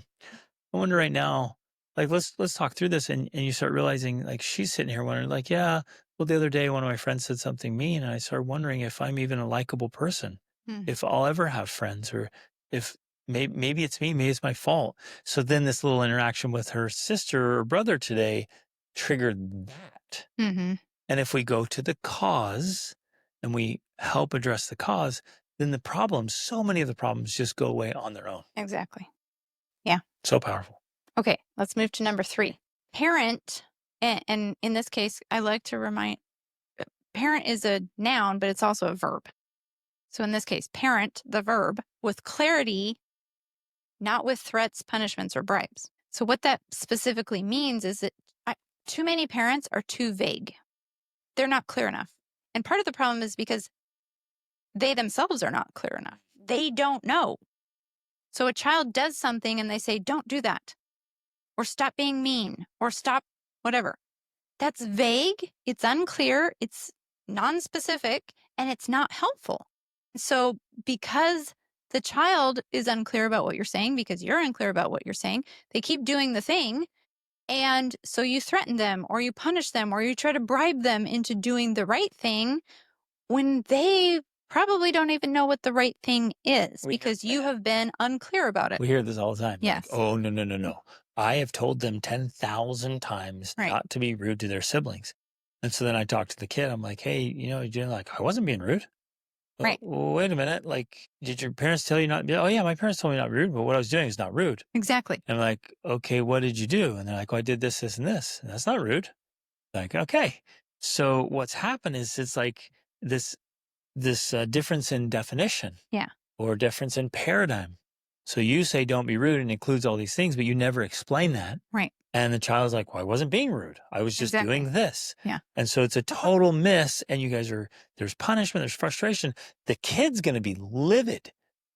wonder right now, like, let's talk through this. And you start realizing like, she's sitting here wondering like, yeah, Well, the other day, one of my friends said something mean, and I started wondering if I'm even a likable person, if I'll ever have friends, or if maybe it's me, maybe it's my fault. So then this little interaction with her sister or brother today triggered that. Mm-hmm. And if we go to the cause and we help address the cause, then the problems, so many of the problems just go away on their own. Exactly. So powerful. Okay, let's move to number 3. Parent, and in this case, I like to remind, parent is a noun, but it's also a verb. So in this case, parent, the verb, with clarity, not with threats, punishments, or bribes. So what that specifically means is that too many parents are too vague. They're not clear enough. And part of the problem is because they themselves are not clear enough. They don't know. So a child does something and they say, don't do that, or stop being mean, or stop whatever. That's vague, it's unclear, it's non-specific, and it's not helpful. So because the child is unclear about what you're saying, because you're unclear about what you're saying, they keep doing the thing. And so you threaten them, or you punish them, or you try to bribe them into doing the right thing when they probably don't even know what the right thing is, because you have been unclear about it. We hear this all the time. Yes. Like, oh, no. I have told them 10,000 times Right. not to be rude to their siblings. And so then I talk to the kid. I'm like, hey, you're like, I wasn't being rude. Right. Well, wait a minute. Like, did your parents tell you not to be? Oh, yeah, my parents told me not to be rude, but what I was doing is not rude. Exactly. And I'm like, okay, what did you do? And they're like, well, I did this, this, and this. And that's not rude. Like, okay. So what's happened is it's like this difference in definition. Yeah. Or difference in paradigm. So you say don't be rude and includes all these things, but you never explain that. Right. And the child's like, well, I wasn't being rude. I was just doing this. Yeah. And so it's a total miss. And you guys there's punishment, there's frustration. The kid's going to be livid.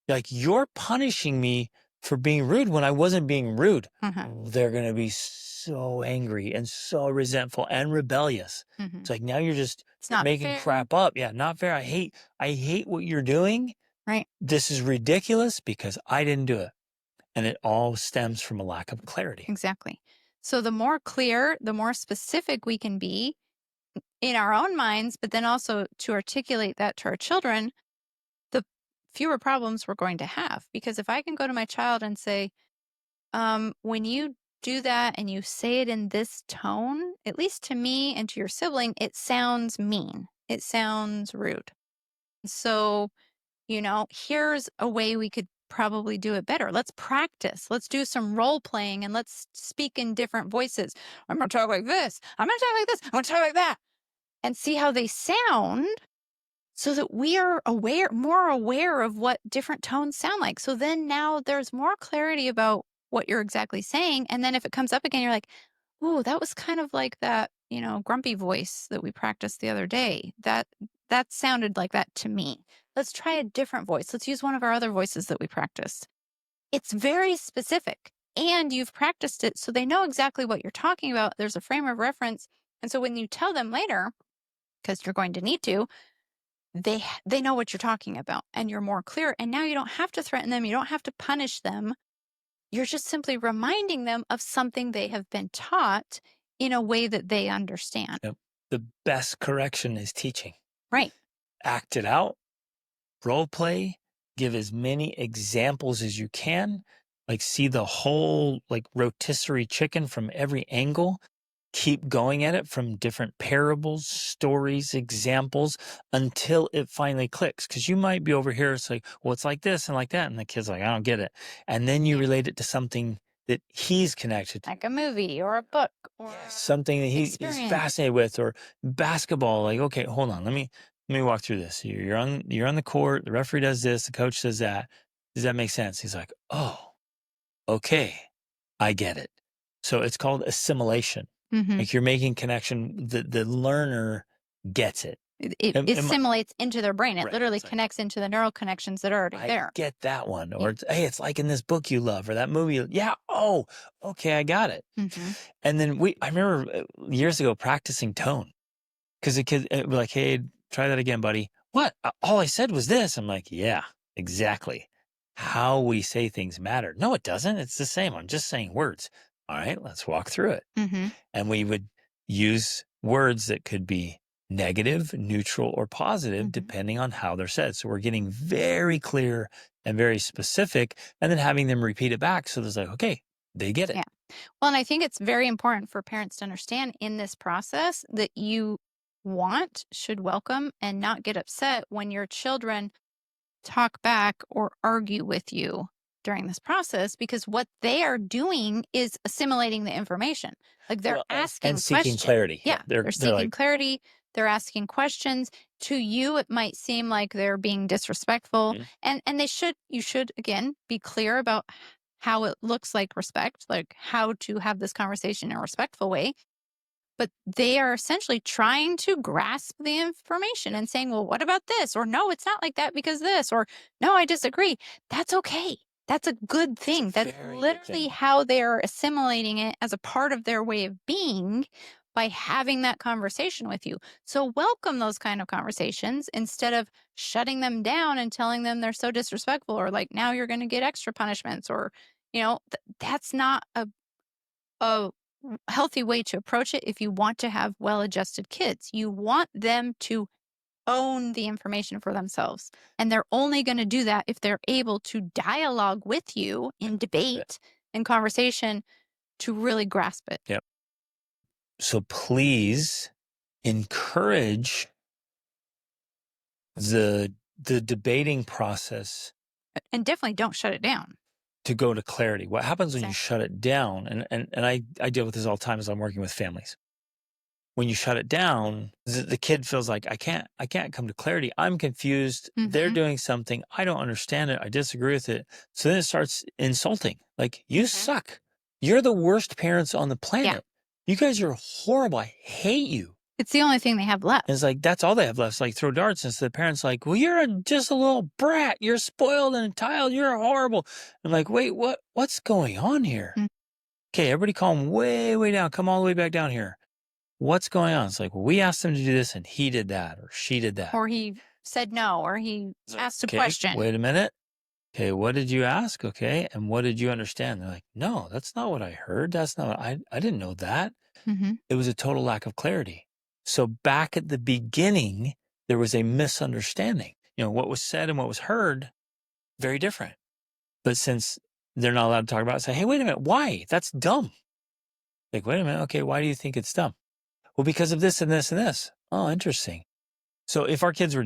Like, you're punishing me for being rude when I wasn't being rude. Mm-hmm. They're going to be so angry and so resentful and rebellious. Mm-hmm. It's like, now you're just not making fair. crap up. Yeah, not fair. I hate what you're doing. Right. This is ridiculous because I didn't do it. And it all stems from a lack of clarity. Exactly. So the more clear, the more specific we can be in our own minds, but then also to articulate that to our children, the fewer problems we're going to have. Because if I can go to my child and say, when you do that and you say it in this tone, at least to me and to your sibling, it sounds mean. It sounds rude. So, here's a way we could probably do it better. Let's practice. Let's do some role playing and let's speak in different voices. I'm going to talk like this. I'm going to talk like this. I'm going to talk like that. And see how they sound so that we are more aware of what different tones sound like. So then now there's more clarity about what you're exactly saying. And then if it comes up again, you're like, oh, that was kind of like that, grumpy voice that we practiced the other day. That sounded like that to me. Let's try a different voice. Let's use one of our other voices that we practiced. It's very specific and you've practiced it so they know exactly what you're talking about. There's a frame of reference. And so when you tell them later, because you're going to need to, they know what you're talking about and you're more clear. And now you don't have to threaten them. You don't have to punish them. You're just simply reminding them of something they have been taught in a way that they understand. Yep. The best correction is teaching. Right. Act it out. Role play, give as many examples as you can, like see the whole rotisserie chicken from every angle, keep going at it from different parables, stories, examples until it finally clicks. Because you might be over here, it's like, well, it's like this and like that. And the kid's like, I don't get it. And then you relate it to something that he's connected to. Like a movie or a book or something that he's fascinated with, or basketball. Like, okay, hold on. Let me walk through this. You're on the court. The referee does this. The coach does that. Does that make sense? He's like, oh, okay, I get it. So it's called assimilation. Mm-hmm. Like, you're making connection. The learner gets it. It assimilates into their brain. It literally Exactly. connects into the neural connections that are already there. I get that one. Or it's, hey, it's like in this book you love, or that movie. Yeah. Oh, okay, I got it. Mm-hmm. And then I remember years ago practicing tone, because the kid would be like, hey, try that again, buddy. What? All I said was this. I'm like, yeah, exactly. How we say things matter. No, it doesn't. It's the same. I'm just saying words. All right, let's walk through it. Mm-hmm. And we would use words that could be negative, neutral, or positive, depending on how they're said. So we're getting very clear and very specific, and then having them repeat it back. So there's like, okay, they get it. Yeah. Well, and I think it's very important for parents to understand in this process that you should welcome, and not get upset when your children talk back or argue with you during this process, because what they are doing is assimilating the information. Like, they're Well, asking and seeking questions. clarity. Yeah, they're seeking like, clarity. They're asking questions. To you, it might seem like they're being disrespectful, and you should again be clear about how it looks like respect, like how to have this conversation in a respectful way. But they are essentially trying to grasp the information and saying, well, what about this? Or no, it's not like that because this, or no, I disagree. That's okay. That's a good thing. That's very good literally thing. how they're assimilating it as a part of their way of being, by having that conversation with you. So welcome those kind of conversations instead of shutting them down and telling them they're so disrespectful, or like, now you're going to get extra punishments, or, that's not a healthy way to approach it. If you want to have well-adjusted kids, you want them to own the information for themselves, and they're only going to do that if they're able to dialogue with you in debate and conversation to really grasp it. Yep. So please encourage the debating process, and definitely don't shut it down. to go to clarity. What happens when you Exactly. shut it down? And I deal with this all the time as I'm working with families. When you shut it down, the kid feels like, I can't come to clarity. I'm confused. They're doing something. I don't understand it. I disagree with it. So then it starts insulting. Like, you suck. You're the worst parents on the planet. You guys are horrible. I hate you. It's the only thing they have left. And it's like, that's all they have left. It's like, throw darts. And so the parent's like, well, you're just a little brat. You're spoiled and entitled. You're horrible. I'm like, wait, what's going on here? Okay, everybody calm way, way down. Come all the way back down here. What's going on? It's like, well, we asked him to do this and he did that, or she did that. Or he said no, or he asked a question. Wait a minute. Okay, what did you ask? Okay, and what did you understand? They're like, no, that's not what I heard. That's not what I didn't know that. It was a total lack of clarity. So back at the beginning, there was a misunderstanding. What was said and what was heard, very different. But since they're not allowed to talk about it, say, hey, wait a minute, why? That's dumb. Like, wait a minute, okay, why do you think it's dumb? Well, because of this and this and this. Oh, interesting. So if our kids our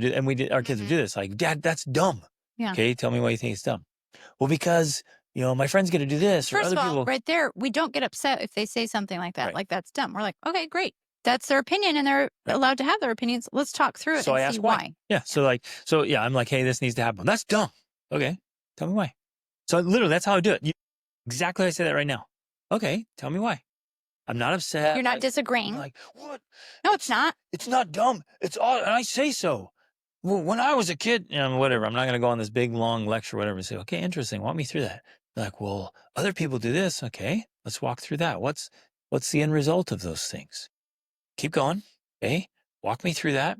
kids would do this, like, Dad, that's dumb. Yeah. Okay, tell me why you think it's dumb. Well, because my friend's going to do this, or First other of all, people. right there, we don't get upset if they say something like that. Right. Like, that's dumb. We're like, okay, great. That's their opinion, and they're allowed to have their opinions. Let's talk through it So I and ask see why. Yeah. So I'm like, hey, this needs to happen. That's dumb. Okay, tell me why. So literally, that's how I do it. Exactly, I say that right now. Okay, tell me why. I'm not upset. You're not disagreeing. I'm like, what? No, it's not. It's not dumb. It's all, and I say so. Well, when I was a kid, whatever. I'm not going to go on this big long lecture, whatever, and say, okay, interesting. Walk me through that. They're like, well, other people do this. Okay, let's walk through that. What's the end result of those things? Keep going. Okay, walk me through that.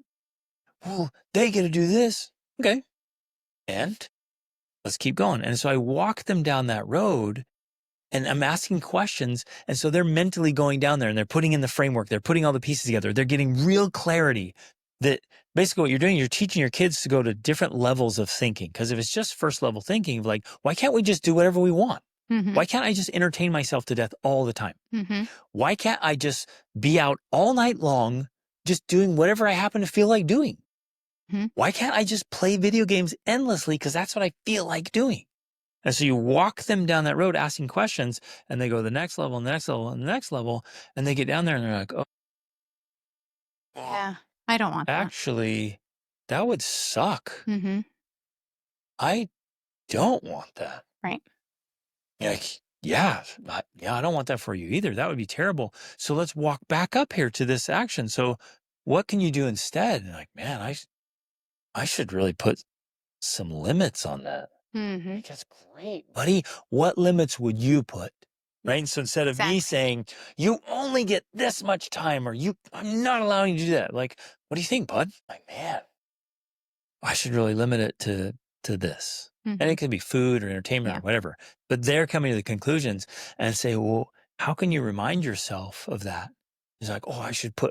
Well, they get to do this. Okay, and let's keep going. And so I walk them down that road, and I'm asking questions. And so they're mentally going down there and they're putting in the framework. They're putting all the pieces together. They're getting real clarity that basically what you're doing, you're teaching your kids to go to different levels of thinking. Because if it's just first level thinking of like, why can't we just do whatever we want? Why can't I just entertain myself to death all the time? Why can't I just be out all night long, just doing whatever I happen to feel like doing? Why can't I just play video games endlessly? Because that's what I feel like doing. And so you walk them down that road asking questions, and they go to the next level and the next level and the next level, and they get down there and they're like, oh, yeah, I don't want that. Actually, that would suck. I don't want that. Right. Like, I don't want that for you either. That would be terrible. So let's walk back up here to this action. So what can you do instead? And like, man, I should really put some limits on that. That's great, buddy. What limits would you put? Right. So instead of me saying, you only get this much time, or I'm not allowing you to do that. Like, what do you think, bud? Like, man, I should really limit it to this. And it could be food or entertainment or whatever. But they're coming to the conclusions and say, well, how can you remind yourself of that? He's like, oh,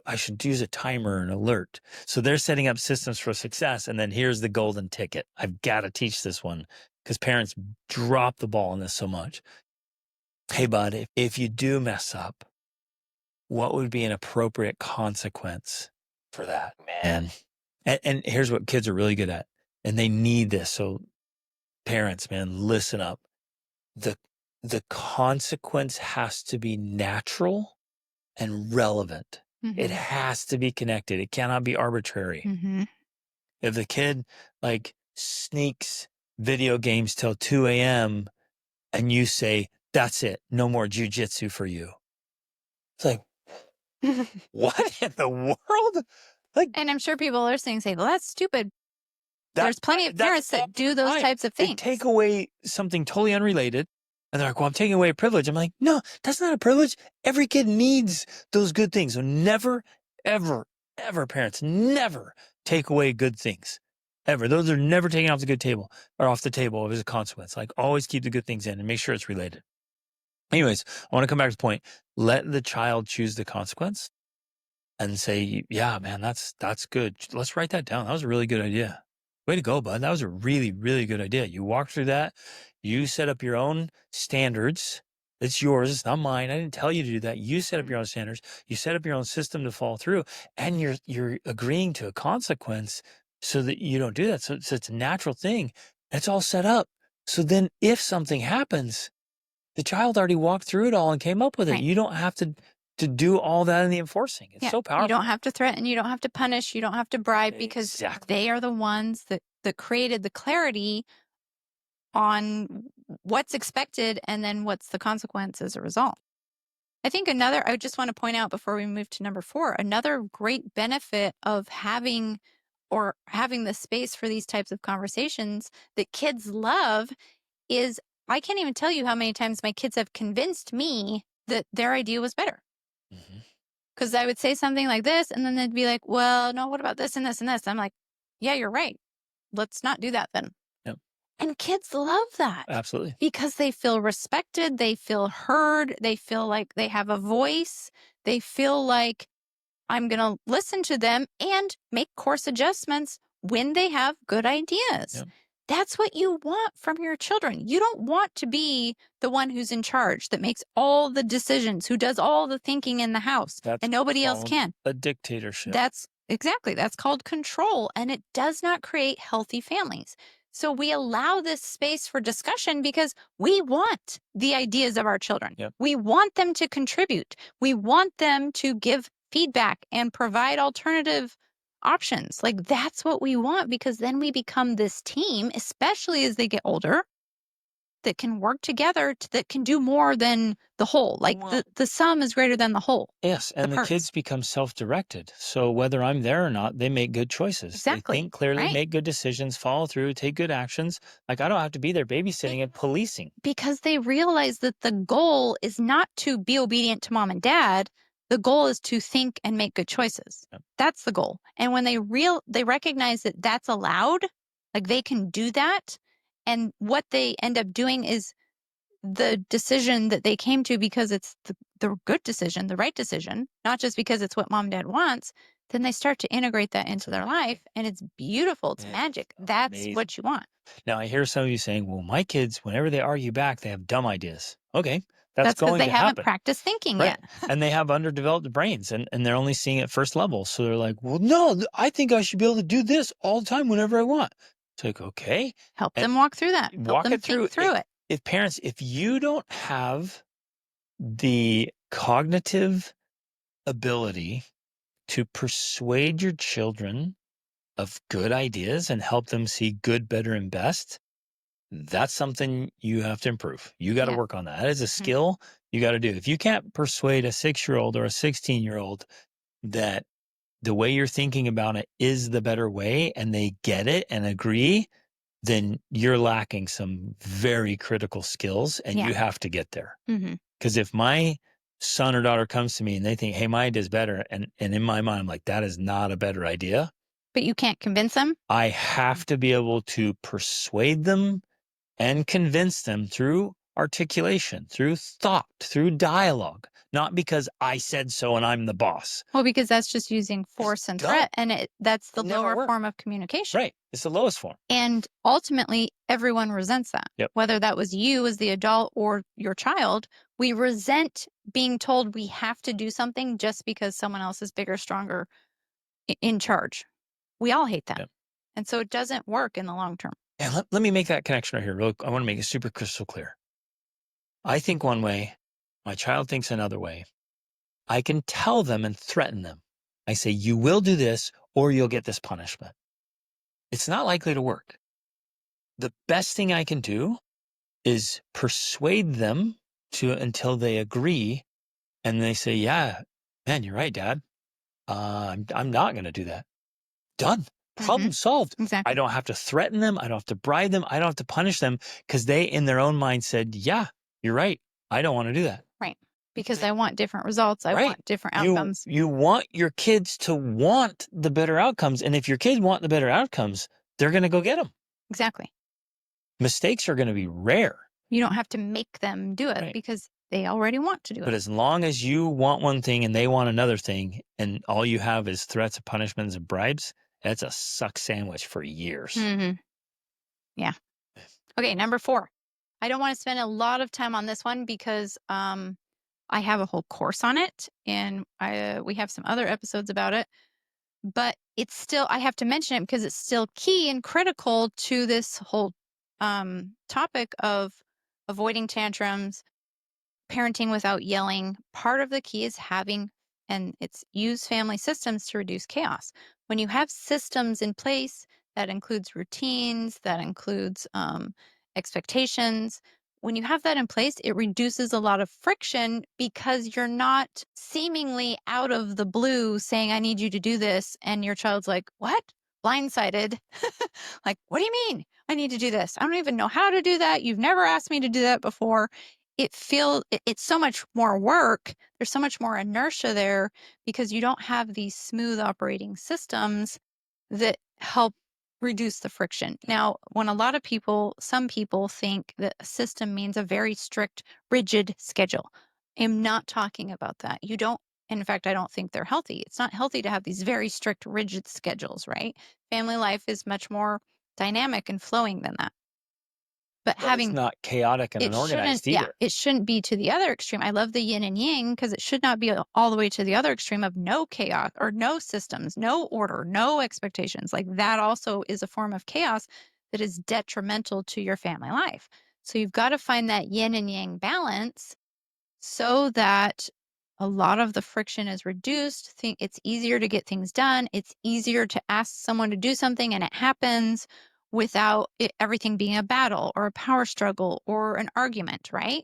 I should use a timer and alert. So they're setting up systems for success. And then here's the golden ticket. I've got to teach this one because parents drop the ball on this so much. Hey, bud, if you do mess up, what would be an appropriate consequence for that, man? And here's what kids are really good at, and they need this. So parents, man, listen up. The consequence has to be natural and relevant. It has to be connected. It cannot be arbitrary. If the kid like sneaks video games till 2 a.m. and you say, that's it, no more jujitsu for you. It's like, what in the world? Like, And I'm sure people listening say, well, that's stupid. There's plenty of parents that do those types of things. They take away something totally unrelated. And they're like, well, I'm taking away a privilege. I'm like, no, that's not a privilege. Every kid needs those good things. So never, ever, ever, parents, never take away good things. Ever. Those are never taken off the good table or off the table as a consequence. Like, always keep the good things in and make sure it's related. Anyways, I want to come back to the point. Let the child choose the consequence and say, yeah, man, that's good. Let's write that down. That was a really good idea. Way to go, bud. That was a really, really good idea. You walked through that. You set up your own standards. It's yours. It's not mine. I didn't tell you to do that. You set up your own standards. You set up your own system to follow through, and you're agreeing to a consequence so that you don't do that. So it's a natural thing. It's all set up. So then if something happens, the child already walked through it all and came up with it. Right. You don't have to do all that in the enforcing. It's so powerful. You don't have to threaten. You don't have to punish. You don't have to bribe because they are the ones that created the clarity on what's expected and then what's the consequence as a result. I think I just want to point out before we move to number 4, another great benefit of having the space for these types of conversations that kids love is I can't even tell you how many times my kids have convinced me that their idea was better. Because I would say something like this, and then they'd be like, well, no, what about this and this and this? I'm like, yeah, you're right. Let's not do that then. Yep. And kids love that. Absolutely. Because they feel respected. They feel heard. They feel like they have a voice. They feel like I'm going to listen to them and make course adjustments when they have good ideas. Yep. That's what you want from your children. You don't want to be the one who's in charge, that makes all the decisions, who does all the thinking in the house, and nobody else can. A dictatorship. That's called control, and it does not create healthy families. So we allow this space for discussion because we want the ideas of our children. Yep. We want them to contribute. We want them to give feedback and provide alternative options. Like, that's what we want, because then we become this team, especially as they get older, that can work together, that can do more than the whole. Like, the sum is greater than the whole. Yes, and the kids become self-directed. So whether I'm there or not, they make good choices. Exactly. They think clearly, right. Make good decisions, follow through, take good actions. Like, I don't have to be there babysitting and policing. Because they realize that the goal is not to be obedient to mom and dad. The goal is to think and make good choices. Yep. That's the goal. And when they recognize that that's allowed, like they can do that, and what they end up doing is the decision that they came to because it's the good decision, the right decision, not just because it's what mom and dad wants, then they start to integrate that into their life, and it's beautiful. It's magic. That's amazing. what you want. Now, I hear some of you saying, well, my kids, whenever they argue back, they have dumb ideas. Okay. That's going because they to haven't happen. practiced thinking Right. yet. And they have underdeveloped brains, and they're only seeing it first level. So they're like, well, no, I think I should be able to do this all the time whenever I want. It's like, okay. Help them walk through that. Help them think through it. If parents, if you don't have the cognitive ability to persuade your children of good ideas and help them see good, better, and best, that's something you have to improve. You got to work on that. That is a skill you got to do. If you can't persuade a 6-year-old or a 16-year-old that the way you're thinking about it is the better way, and they get it and agree, then you're lacking some very critical skills, and you have to get there. Because if my son or daughter comes to me and they think, hey, my idea is better, and in my mind, I'm like, that is not a better idea. But you can't convince them? I have to be able to persuade them and convince them through articulation, through thought, through dialogue, not because I said so and I'm the boss. Well, because that's just using force and threat, and that's the lower form of communication. Right. It's the lowest form. And ultimately, everyone resents that. Yep. Whether that was you as the adult or your child, we resent being told we have to do something just because someone else is bigger, stronger, in charge. We all hate that. Yep. And so it doesn't work in the long term. And let me make that connection right here. I want to make it super crystal clear. I think one way, my child thinks another way. I can tell them and threaten them. I say, you will do this or you'll get this punishment. It's not likely to work. The best thing I can do is persuade them until they agree and they say, yeah, man, you're right, Dad. I'm not going to do that. Done. Problem solved. Exactly. I don't have to threaten them. I don't have to bribe them. I don't have to punish them because they, in their own mind, said, yeah, you're right. I don't want to do that. Right. Because I want different results. I want different outcomes. You want your kids to want the better outcomes. And if your kids want the better outcomes, they're going to go get them. Exactly. Mistakes are going to be rare. You don't have to make them do it because they already want to do it. But as long as you want one thing and they want another thing, and all you have is threats of punishments and bribes, that's a suck sandwich for years. Yeah. Okay, number 4. I don't want to spend a lot of time on this one because I have a whole course on it, and we have some other episodes about it. But it's still, I have to mention it because it's still key and critical to this whole topic of avoiding tantrums, parenting without yelling. Part of the key is use family systems to reduce chaos. When you have systems in place, that includes routines, that includes expectations. When you have that in place, it reduces a lot of friction because you're not seemingly out of the blue saying, I need you to do this. And your child's like, what? Blindsided. Like, what do you mean I need to do this? I don't even know how to do that. You've never asked me to do that before. It's so much more work. There's so much more inertia there because you don't have these smooth operating systems that help reduce the friction. Now, when some people think that a system means a very strict, rigid schedule. I'm not talking about that. In fact, I don't think they're healthy. It's not healthy to have these very strict, rigid schedules, right? Family life is much more dynamic and flowing than that. But it's not chaotic and unorganized either. Yeah, it shouldn't be to the other extreme. I love the yin and yang because it should not be all the way to the other extreme of no chaos or no systems, no order, no expectations. Like that also is a form of chaos that is detrimental to your family life. So you've got to find that yin and yang balance so that a lot of the friction is reduced. It's easier to get things done. It's easier to ask someone to do something and it happens without everything being a battle or a power struggle or an argument, right?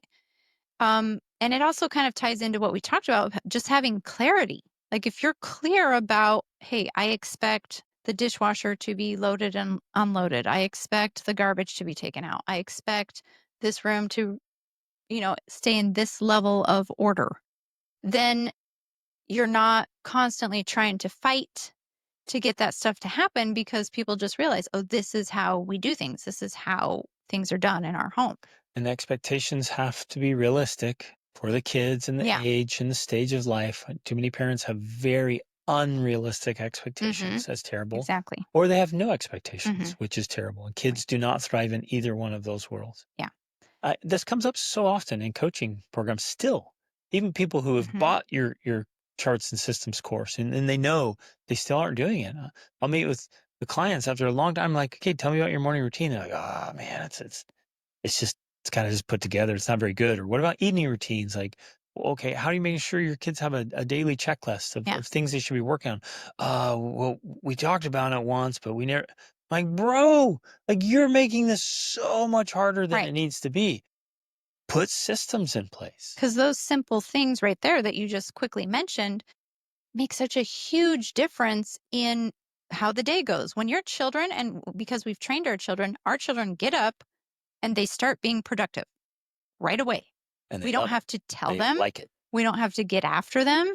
And it also kind of ties into what we talked about, just having clarity. Like if you're clear about, hey, I expect the dishwasher to be loaded and unloaded. I expect the garbage to be taken out. I expect this room to, stay in this level of order. Then you're not constantly trying to fight to get that stuff to happen because people just realize, oh, this is how we do things. This is how things are done in our home. And expectations have to be realistic for the kids and the age and the stage of life. Too many parents have very unrealistic expectations. That's terrible. Exactly. Or they have no expectations, which is terrible. And kids do not thrive in either one of those worlds. Yeah. This comes up so often in coaching programs still. Even people who have bought your charts and systems course and they know they still aren't doing it. I'll meet with the clients after a long time, like, okay, tell me about your morning routine. They're like, oh man, it's kind of just put together. It's not very good. Or what about evening routines? Like, okay, how are you making sure your kids have a daily checklist of things they should be working on? Well, we talked about it once, but we never, like, bro, like you're making this so much harder than it needs to be. Put systems in place. Because those simple things right there that you just quickly mentioned make such a huge difference in how the day goes. When your children, and because we've trained our children get up and they start being productive right away. And we don't have to tell them. Like it. We don't have to get after them.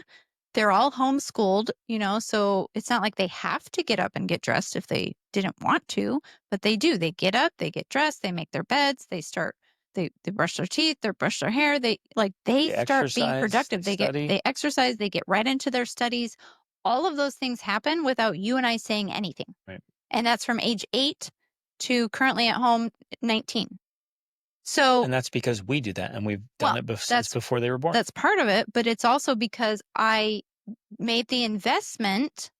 They're all homeschooled, so it's not like they have to get up and get dressed if they didn't want to, but they do. They get up, they get dressed, they make their beds, they start they brush their teeth, they brush their hair, they start being exercise, productive. study. They exercise, they get right into their studies. All of those things happen without you and I saying anything. Right. And that's from age 8 to currently at home 19. So, And that's because we do that, and we've done it since before they were born. That's part of it, but it's also because I made the investment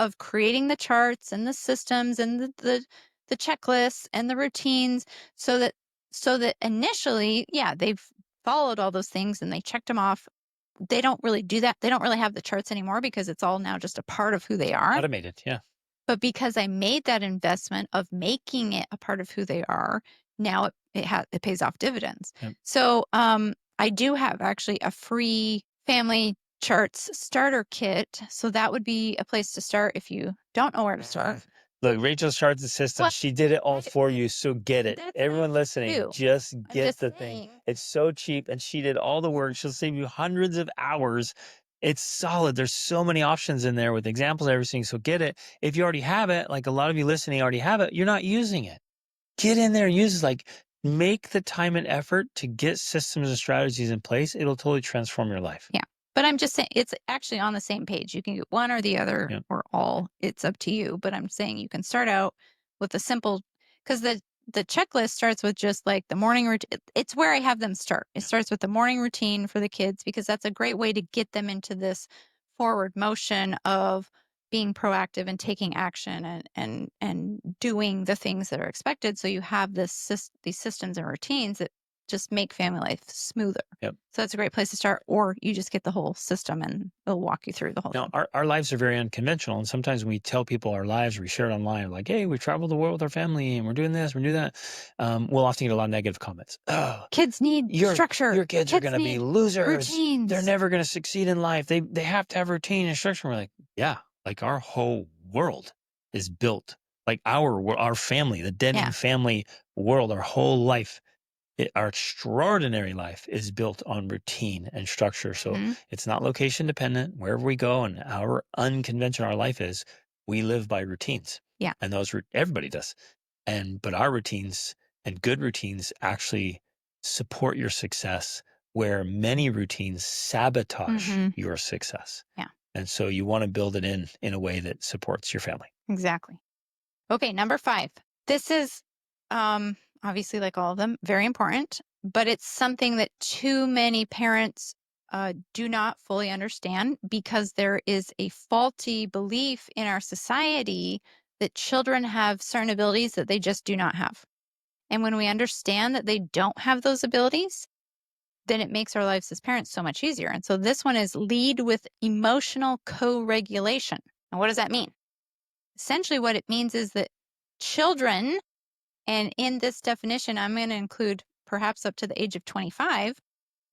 of creating the charts and the systems and the checklists and the routines so that initially, yeah, they've followed all those things and they checked them off. They don't really do that. They don't really have the charts anymore because it's all now just a part of who they are. Automated, yeah. But because I made that investment of making it a part of who they are, now it pays off dividends. Yep. So I do have actually a free family charts starter kit. So that would be a place to start if you don't know where to start. Look, Rachel's charts the system. Well, she did it all for you, so get it. That's Everyone nice listening, too. just I'm get just the saying. thing. It's so cheap, and she did all the work. She'll save you hundreds of hours. It's solid. There's so many options in there with examples and everything, so get it. If you already have it, like a lot of you listening already have it, you're not using it. Get in there and use it. Like, make the time and effort to get systems and strategies in place. It'll totally transform your life. Yeah. But I'm just saying it's actually on the same page. You can get one or the other or all. It's up to you. But I'm saying you can start out with a simple, because the checklist starts with just like the morning routine. It's where I have them start. It starts with the morning routine for the kids because that's a great way to get them into this forward motion of being proactive and taking action and doing the things that are expected. So you have these systems and routines that just make family life smoother. Yep. So that's a great place to start, or you just get the whole system and it'll walk you through the whole thing. Our lives are very unconventional. And sometimes when we tell people our lives, we share it online, like, hey, we traveled the world with our family and we're doing this, we're doing that. We'll often get a lot of negative comments. Oh, kids need structure. Your kids are going to be losers. Routines. They're never going to succeed in life. They have to have routine and structure. And we're like, yeah, like our whole world is built, like our family, the Denning family world, our whole life. Our extraordinary life is built on routine and structure. So it's not location dependent. Wherever we go and our unconventional our life is, we live by routines. Yeah. And those everybody does. But our routines and good routines actually support your success, where many routines sabotage your success. Yeah. And so you want to build it in a way that supports your family. Exactly. Okay, number 5. This is obviously, like all of them, very important, but it's something that too many parents do not fully understand because there is a faulty belief in our society that children have certain abilities that they just do not have. And when we understand that they don't have those abilities, then it makes our lives as parents so much easier. And so this one is lead with emotional co-regulation. And what does that mean? Essentially, what it means is that children, and in this definition, I'm going to include perhaps up to the age of 25,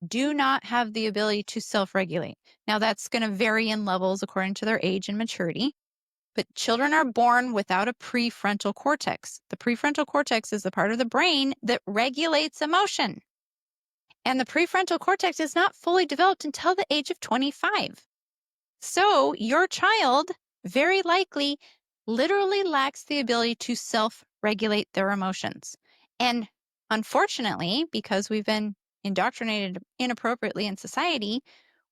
do not have the ability to self-regulate. Now, that's going to vary in levels according to their age and maturity, but children are born without a prefrontal cortex. The prefrontal cortex is the part of the brain that regulates emotion. And the prefrontal cortex is not fully developed until the age of 25. So your child very likely literally lacks the ability to self-regulate their emotions. And unfortunately, because we've been indoctrinated inappropriately in society,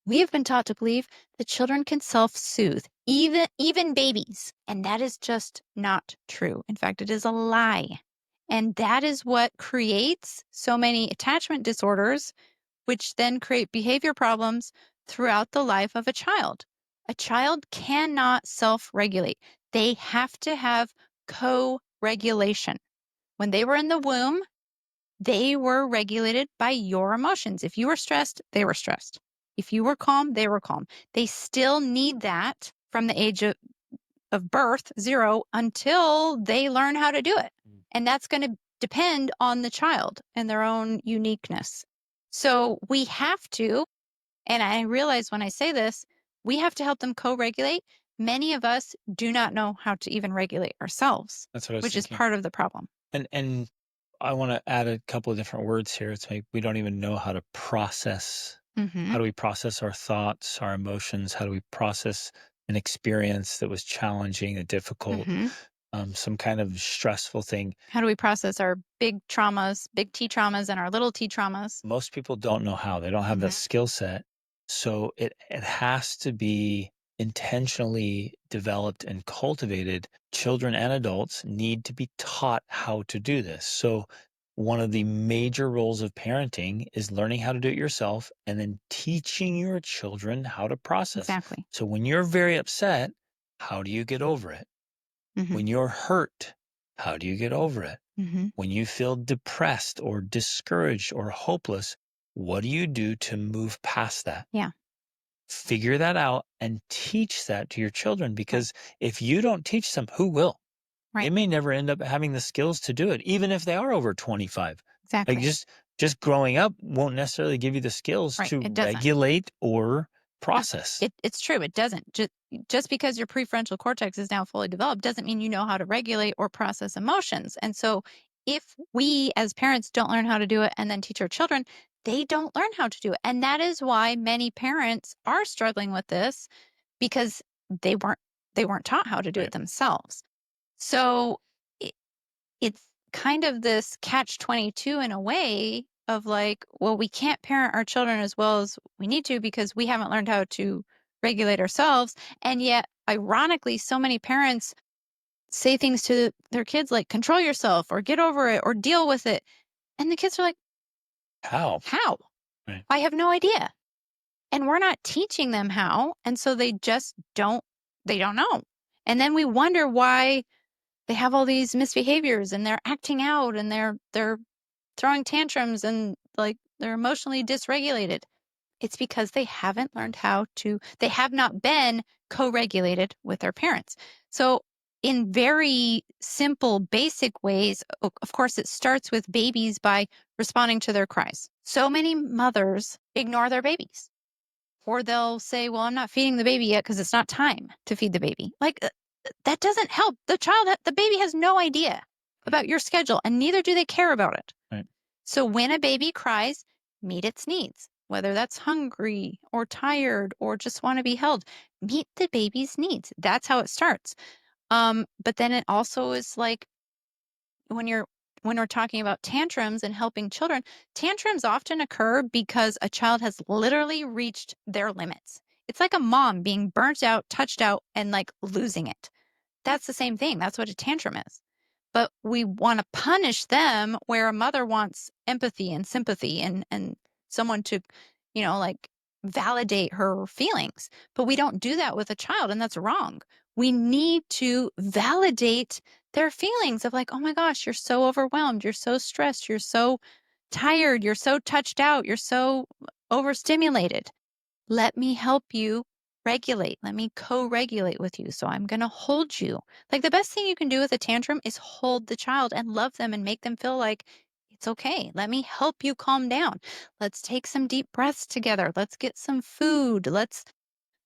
we have been taught to believe that children can self-soothe, even babies. And that is just not true. In fact, it is a lie. And that is what creates so many attachment disorders, which then create behavior problems throughout the life of a child. A child cannot self-regulate. They have to have co-regulation. When they were in the womb, they were regulated by your emotions. If you were stressed, they were stressed. If you were calm, they were calm. They still need that from the age of birth, 0, until they learn how to do it. And that's going to depend on the child and their own uniqueness. So we have to, and I realize when I say this, we have to help them co-regulate. Many of us do not know how to even regulate ourselves, That's what I was which thinking. is part of the problem. And I want to add a couple of different words here. It's like we don't even know how to process. How do we process our thoughts, our emotions? How do we process an experience that was challenging and difficult? some kind of stressful thing. How do we process our big traumas, big T traumas and our little T traumas? Most people don't know how. They don't have that skill set. So it has to be intentionally developed and cultivated. Children and adults need to be taught how to do this. So one of the major roles of parenting is learning how to do it yourself and then teaching your children how to process. Exactly. So when you're very upset, how do you get over it? When you're hurt, how do you get over it? When you feel depressed or discouraged or hopeless, what do you do to move past that? Yeah. Figure that out and teach that to your children, because if you don't teach them, who will? They may never end up having the skills to do it, even if they are over 25. Exactly. Like just growing up won't necessarily give you the skills to It doesn't. regulate or process. It's true. It doesn't. Just because your prefrontal cortex is now fully developed doesn't mean you know how to regulate or process emotions. And so if we as parents don't learn how to do it and then teach our children, they don't learn how to do it. And that is why many parents are struggling with this, because they weren't taught how to do it themselves. So it's kind of this catch-22 in a way of like, well, we can't parent our children as well as we need to because we haven't learned how to regulate ourselves. And yet, ironically, so many parents say things to their kids like, control yourself or get over it or deal with it. And the kids are like, How? Right. I have no idea. And we're not teaching them how. And so they just don't know. And then we wonder why they have all these misbehaviors and they're acting out and they're throwing tantrums and like they're emotionally dysregulated. It's because they haven't learned they have not been co-regulated with their parents. So in very simple, basic ways, of course, it starts with babies by responding to their cries. So many mothers ignore their babies, or they'll say, well, I'm not feeding the baby yet because it's not time to feed the baby. Like that doesn't help. The baby has no idea about your schedule, and neither do they care about it. Right. So when a baby cries, meet its needs, whether that's hungry or tired or just want to be held. Meet the baby's needs. That's how it starts. But then it also is like when we're talking about tantrums and helping children, tantrums often occur because a child has literally reached their limits. It's like a mom being burnt out, touched out, and like losing it. That's the same thing. That's what a tantrum is. But we want to punish them where a mother wants empathy and sympathy and someone to, like validate her feelings. But we don't do that with a child, and that's wrong. We need to validate their feelings of like, oh my gosh, you're so overwhelmed. You're so stressed. You're so tired. You're so touched out. You're so overstimulated. Let me help you regulate. Let me co-regulate with you. So I'm going to hold you. Like the best thing you can do with a tantrum is hold the child and love them and make them feel like it's okay. Let me help you calm down. Let's take some deep breaths together. Let's get some food. Let's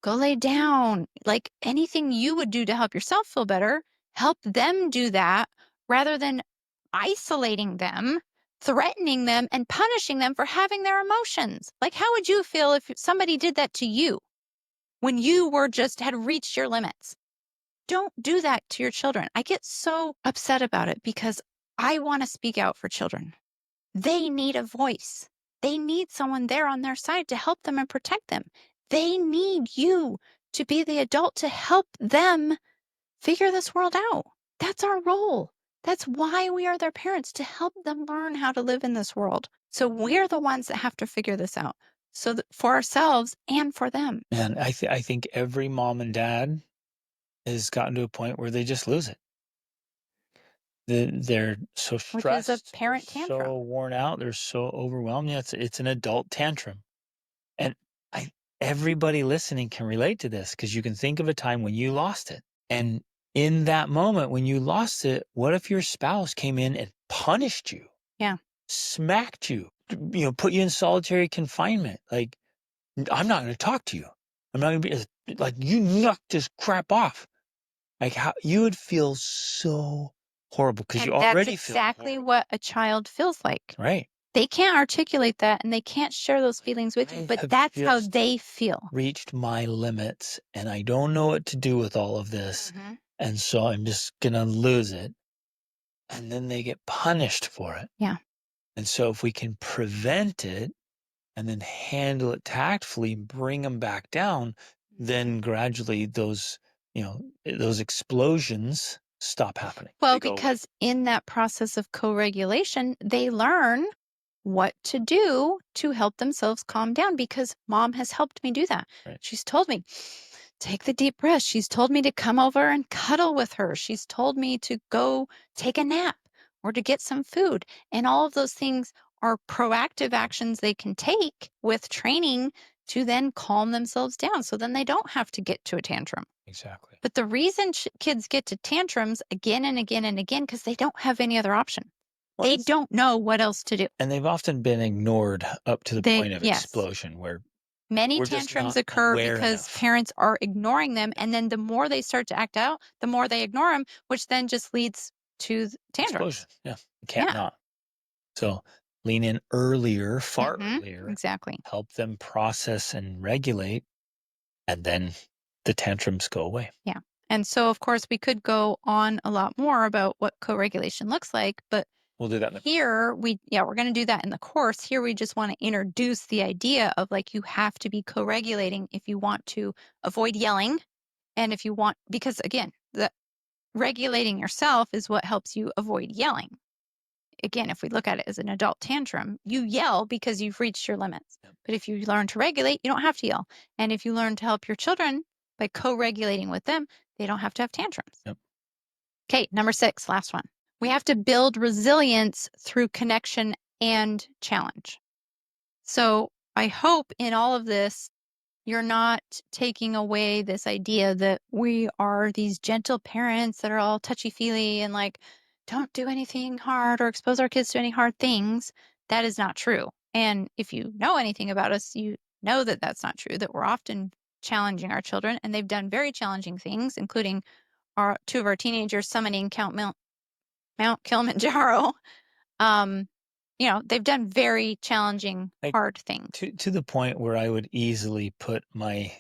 go lay down. Like anything you would do to help yourself feel better, help them do that rather than isolating them, threatening them, and punishing them for having their emotions. Like, how would you feel if somebody did that to you when you had reached your limits? Don't do that to your children. I get so upset about it because I want to speak out for children. They need a voice. They need someone there on their side to help them and protect them. They need you to be the adult to help them figure this world out. That's our role. That's why we are their parents, to help them learn how to live in this world. So we're the ones that have to figure this out. So for ourselves and for them. And I think every mom and dad has gotten to a point where they just lose it. They're so stressed, which is a parent tantrum. so worn out, they're so overwhelmed. Yeah, it's an adult tantrum. And everybody listening can relate to this, because you can think of a time when you lost it. And in that moment when you lost it, what if your spouse came in and punished you? Yeah. Smacked you, put you in solitary confinement. Like, I'm not going to talk to you. I'm not going to be like, you knock this crap off. Like, how you would feel so horrible, because you already that's exactly what a child feels like. Right. They can't articulate that and they can't share those feelings with you, but that's how they feel. Reached my limits and I don't know what to do with all of this. And so I'm just going to lose it. And then they get punished for it. Yeah. And so if we can prevent it and then handle it tactfully, bring them back down, then gradually those explosions stop happening. Well, They go away. because in that process of co-regulation, they learn what to do to help themselves calm down, because mom has helped me do that. Right. She's told me, take the deep breath. She's told me to come over and cuddle with her. She's told me to go take a nap or to get some food. And all of those things are proactive actions they can take with training to then calm themselves down. So then they don't have to get to a tantrum. Exactly. But the reason kids get to tantrums again and again and again, because they don't have any other option. Well, They don't know what else to do. And they've often been ignored up to the point of Yes. explosion, where Many we're just tantrums not occur aware because enough. parents are ignoring them. And then the more they start to act out, the more they ignore them, which then just leads to tantrums. Explosion. Yeah. You can't not. So lean in earlier, far earlier. Exactly. Help them process and regulate, and then the tantrums go away. Yeah. And so, of course, we could go on a lot more about what co-regulation looks like, but we'll do that here we're going to do that in the course. Here we just want to introduce the idea of, like, you have to be co-regulating if you want to avoid yelling, and if you want, because again, the regulating yourself is what helps you avoid yelling. Again, if we look at it as an adult tantrum, you yell because you've reached your limits. Yep. But if you learn to regulate, you don't have to yell. And if you learn to help your children by co-regulating with them, they don't have to have tantrums. Yep. Okay, number 6, last one. We have to build resilience through connection and challenge. So I hope in all of this, you're not taking away this idea that we are these gentle parents that are all touchy-feely and like, don't do anything hard or expose our kids to any hard things. That is not true. And if you know anything about us, you know that that's not true, that we're often challenging our children, and they've done very challenging things, including 2 of our teenagers summoning Mount Kilimanjaro. They've done very challenging, hard things. To the point where I would easily put my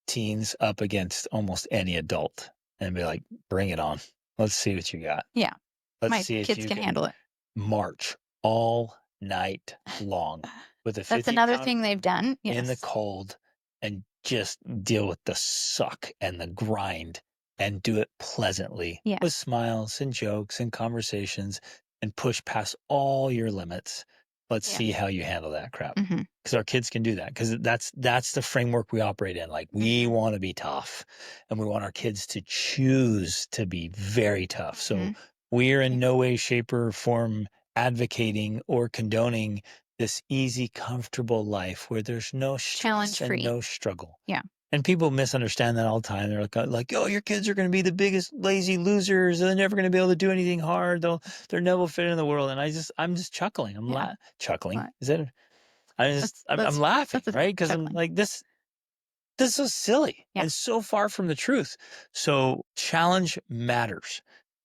teens up against almost any adult and be like, bring it on. Let's see what you got. Yeah. Let's see if kids can handle it. March all night long with a 50 That's another thing they've done. Yes. In the cold, and just deal with the suck and the grind and do it pleasantly with smiles and jokes and conversations, and push past all your limits. Let's see how you handle that crap. Because our kids can do that, because that's the framework we operate in. Like, we want to be tough, and we want our kids to choose to be very tough. So we are in no way, shape, or form advocating or condoning this easy, comfortable life where there's no stress and no struggle. Yeah. And people misunderstand that all the time. They're like, oh, your kids are going to be the biggest lazy losers. They're never going to be able to do anything hard. They're never fit in the world. And I'm just chuckling. I'm chuckling. What? Is it? I'm laughing, right? Because I'm like, this is so silly and so far from the truth. So challenge matters,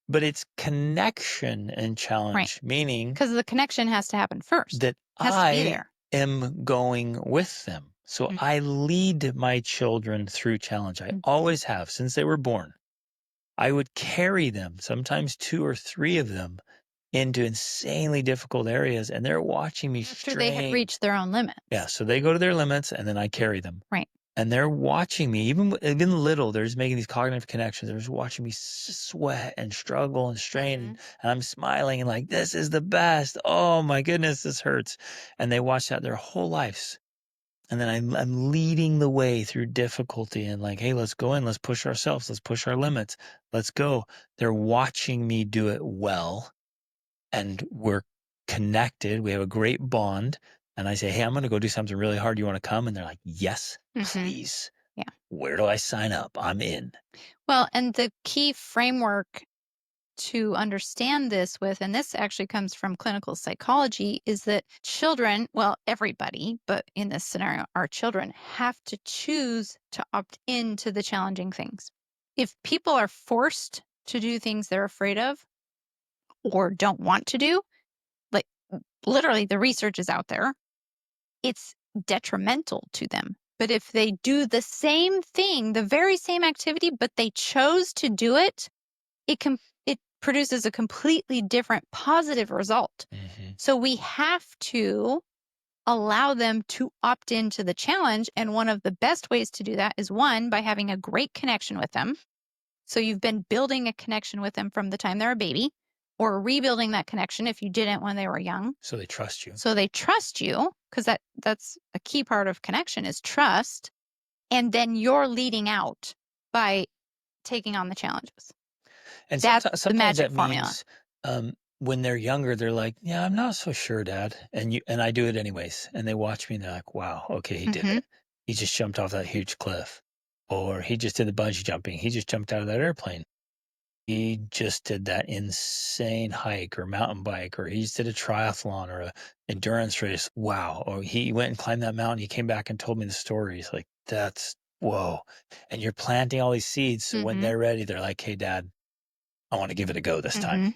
but it's connection and challenge, meaning because the connection has to happen first. That I am going with them. So I lead my children through challenge. I always have since they were born. I would carry them, sometimes 2 or 3 of them, into insanely difficult areas, and they're watching me after they had reached their own limits. Yeah, so they go to their limits, and then I carry them. Right. And they're watching me, even little, they're just making these cognitive connections. They're just watching me sweat and struggle and strain. And I'm smiling and like, this is the best. Oh my goodness, this hurts. And they watch that their whole lives. And then I'm leading the way through difficulty and like, hey, let's go in. Let's push ourselves. Let's push our limits. Let's go. They're watching me do it well. And we're connected. We have a great bond. And I say, hey, I'm going to go do something really hard. You want to come? And they're like, yes, please. Yeah. Where do I sign up? I'm in. Well, and the key framework to understand this with, and this actually comes from clinical psychology, is that children, well, everybody, but in this scenario, our children have to choose to opt into the challenging things. If people are forced to do things they're afraid of or don't want to do, like literally the research is out there, it's detrimental to them. But if they do the same thing, the very same activity, but they chose to do it it produces a completely different positive result. So we have to allow them to opt into the challenge. And one of the best ways to do that is, one, by having a great connection with them. So you've been building a connection with them from the time they're a baby, or rebuilding that connection if you didn't when they were young. So they trust you. So they trust you, because that's a key part of connection is trust. And then you're leading out by taking on the challenges. And That's sometimes the magic that formula. means when they're younger, they're like, yeah, I'm not so sure, Dad. And I do it anyways. And they watch me and they're like, wow, okay, he did it. He just jumped off that huge cliff. Or he just did the bungee jumping. He just jumped out of that airplane. He just did that insane hike or mountain bike, or he just did a triathlon or a endurance race. Wow. Or he went and climbed that mountain. He came back and told me the stories. Like, that's, whoa. And you're planting all these seeds. So when they're ready, they're like, hey, Dad, I want to give it a go this time.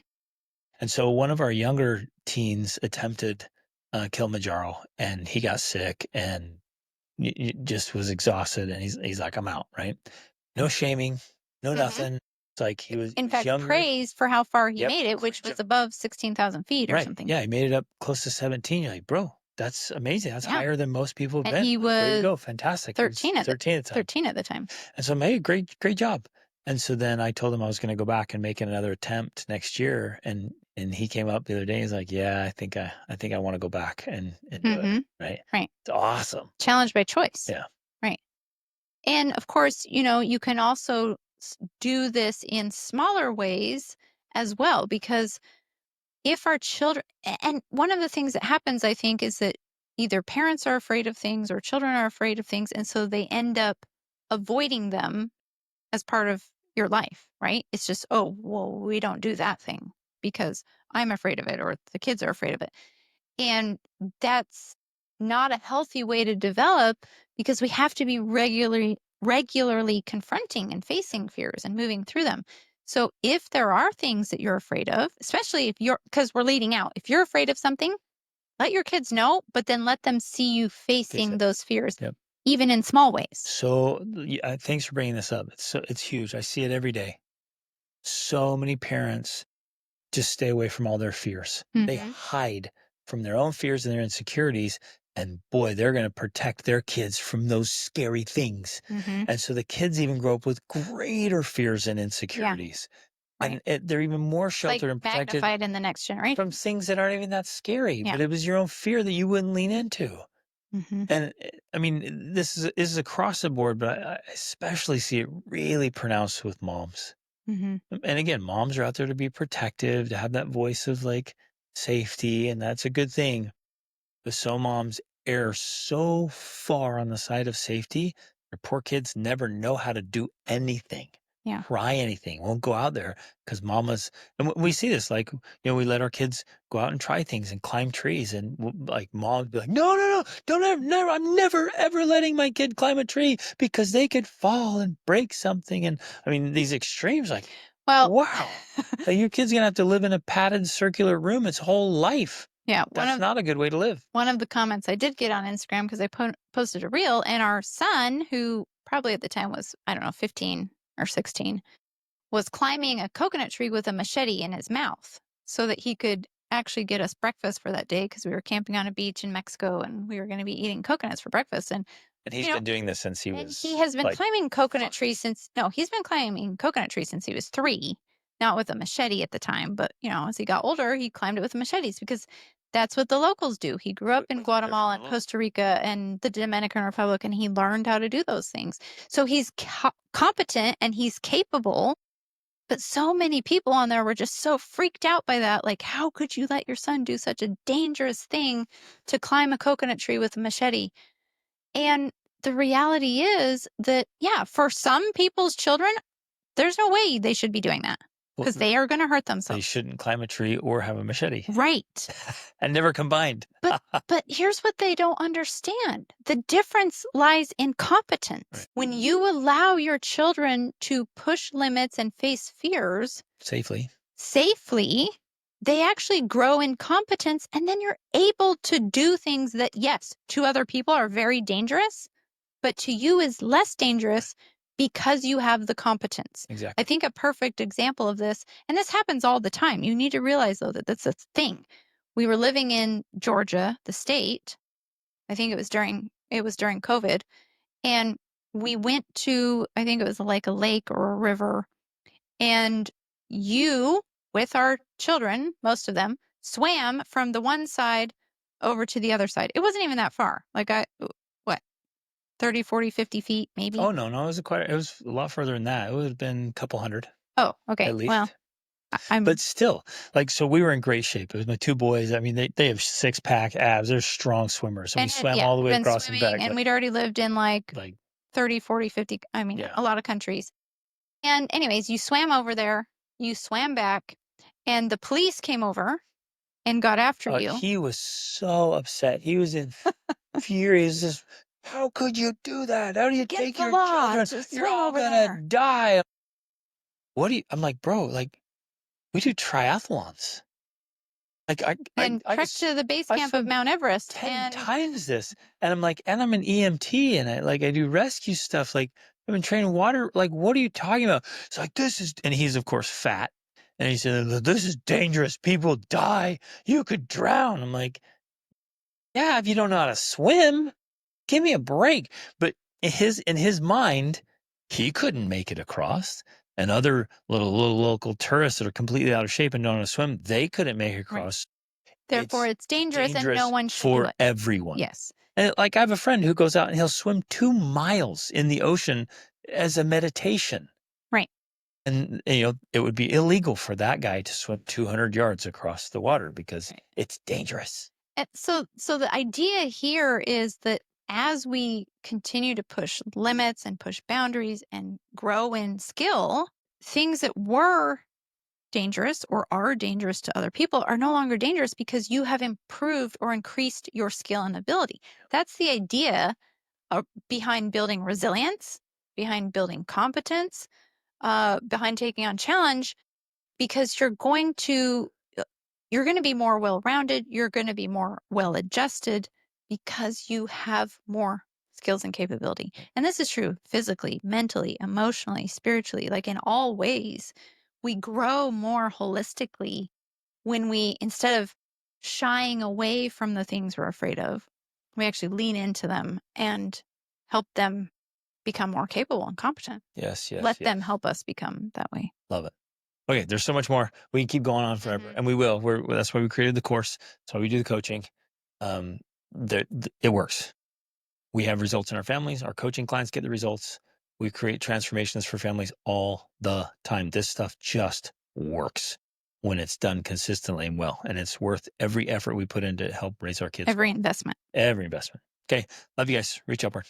And so one of our younger teens attempted Kilimanjaro, and he got sick and just was exhausted. And he's like, I'm out, right? No shaming, no nothing. It's like he was, in fact, younger. Praised for how far he made it, which was above 16,000 feet or something. Yeah, he made it up close to 17. You're like, bro, that's amazing. That's higher than most people have been. He was way to go. Fantastic. 13 at the time. 13 at the time. And so I made a great job. And so then I told him I was going to go back and make another attempt next year. And he came up the other day. He's like, yeah, I think I want to go back and do it. Right. It's awesome. Challenge by choice. Yeah. Right. And of course, you can also do this in smaller ways as well, because if our children, and one of the things that happens, I think, is that either parents are afraid of things or children are afraid of things. And so they end up avoiding them as part of your life, right? It's just, oh, well, we don't do that thing because I'm afraid of it, or the kids are afraid of it. And that's not a healthy way to develop, because we have to be regularly confronting and facing fears and moving through them. So if there are things that you're afraid of, especially because we're leading out, if you're afraid of something, let your kids know, but then let them see you facing those fears, even in small ways. So thanks for bringing this up. It's huge. I see it every day. So many parents just stay away from all their fears. They hide from their own fears and their insecurities. And boy, they're going to protect their kids from those scary things. And so the kids even grow up with greater fears and insecurities. And they're even more sheltered and protected magnified in the next generation from things that aren't even that scary. But it was your own fear that you wouldn't lean into. And I mean, this is across the board, but I especially see it really pronounced with moms. And again, moms are out there to be protective, to have that voice of like safety, and that's a good thing. But some moms err so far on the side of safety, their poor kids never know how to do anything. Try anything, won't go out there because mamas, and we see this, like, we let our kids go out and try things and climb trees, and like moms be like, no, don't ever, never, I'm never, ever letting my kid climb a tree because they could fall and break something. And I mean, these extremes, like, wow, like your kid's going to have to live in a padded circular room its whole life. That's not a good way to live. One of the comments I did get on Instagram, because I posted a reel, and our son, who probably at the time was, I don't know, 15 or 16, was climbing a coconut tree with a machete in his mouth so that he could actually get us breakfast for that day, because we were camping on a beach in Mexico and we were going to be eating coconuts for breakfast. And he's been doing this since he was. He has been climbing coconut trees since. No, he's been climbing coconut trees since he was 3. Not with a machete at the time, but as he got older, he climbed it with machetes because that's what the locals do. He grew up in Guatemala and Costa Rica and the Dominican Republic, and he learned how to do those things. So he's competent and he's capable. But so many people on there were just so freaked out by that. Like, how could you let your son do such a dangerous thing to climb a coconut tree with a machete? And the reality is that, for some people's children, there's no way they should be doing that, because they are going to hurt themselves. They shouldn't climb a tree or have a machete. Right. And never combined. But here's what they don't understand. The difference lies in competence. Right. When you allow your children to push limits and face fears safely, they actually grow in competence, and then you're able to do things that, yes, to other people are very dangerous, but to you is less dangerous because you have the competence. Exactly. I think a perfect example of this, and this happens all the time. You need to realize though that that's a thing. We were living in Georgia, the state. I think it was during COVID, and we went to, I think it was like a lake or a river, and you, with our children, most of them, swam from the one side over to the other side. It wasn't even that far. Like what, 30, 40, 50 feet maybe? Oh, no, it was a lot further than that. It would have been a couple hundred. Oh, okay. At least. Well, I'm. But still, like, so we were in great shape. It was my two boys. I mean, they have 6-pack abs. They're strong swimmers. So we swam all the way been across and swimming, back. and we'd already lived in like 30, 40, 50, I mean, Yeah. a lot of countries. And anyways, you swam over there, you swam back, and the police came over and got after you. He was so upset. He was in furious. Just, how could you do that? How do you take your children? You're all gonna die. I'm like, bro, like, we do triathlons. Like, and trek to the base camp of Mount Everest 10 times this. And I'm like, and I'm an EMT, and I do rescue stuff. Like, I've been training water. Like, what are you talking about? It's like, and he's of course fat. And he said, this is dangerous. People die. You could drown. I'm like, yeah, if you don't know how to swim, give me a break. But in his mind, he couldn't make it across. And other little local tourists that are completely out of shape and don't know how to swim, they couldn't make it across. Right. Therefore, it's dangerous and no one should for do it. Everyone. Yes. And like, I have a friend who goes out and he'll swim 2 miles in the ocean as a meditation. Right. And, it would be illegal for that guy to swim 200 yards across the water because it's dangerous. And so the idea here is that as we continue to push limits and push boundaries and grow in skill, things that were dangerous or are dangerous to other people are no longer dangerous because you have improved or increased your skill and ability. That's the idea behind building resilience, behind building competence, behind taking on challenge, because you're going to be more well-rounded, you're going to be more well-adjusted because you have more skills and capability. And this is true physically, mentally, emotionally, spiritually, like in all ways. We grow more holistically when we, instead of shying away from the things we're afraid of, we actually lean into them and help them become more capable and competent. Yes. Let them help us become that way. Love it. Okay, there's so much more. We can keep going on forever, and we will. That's why we created the course. That's why we do the coaching. It works. We have results in our families. Our coaching clients get the results. We create transformations for families all the time. This stuff just works when it's done consistently and well, and it's worth every effort we put in to help raise our kids. Every investment. Okay, love you guys. Reach upward.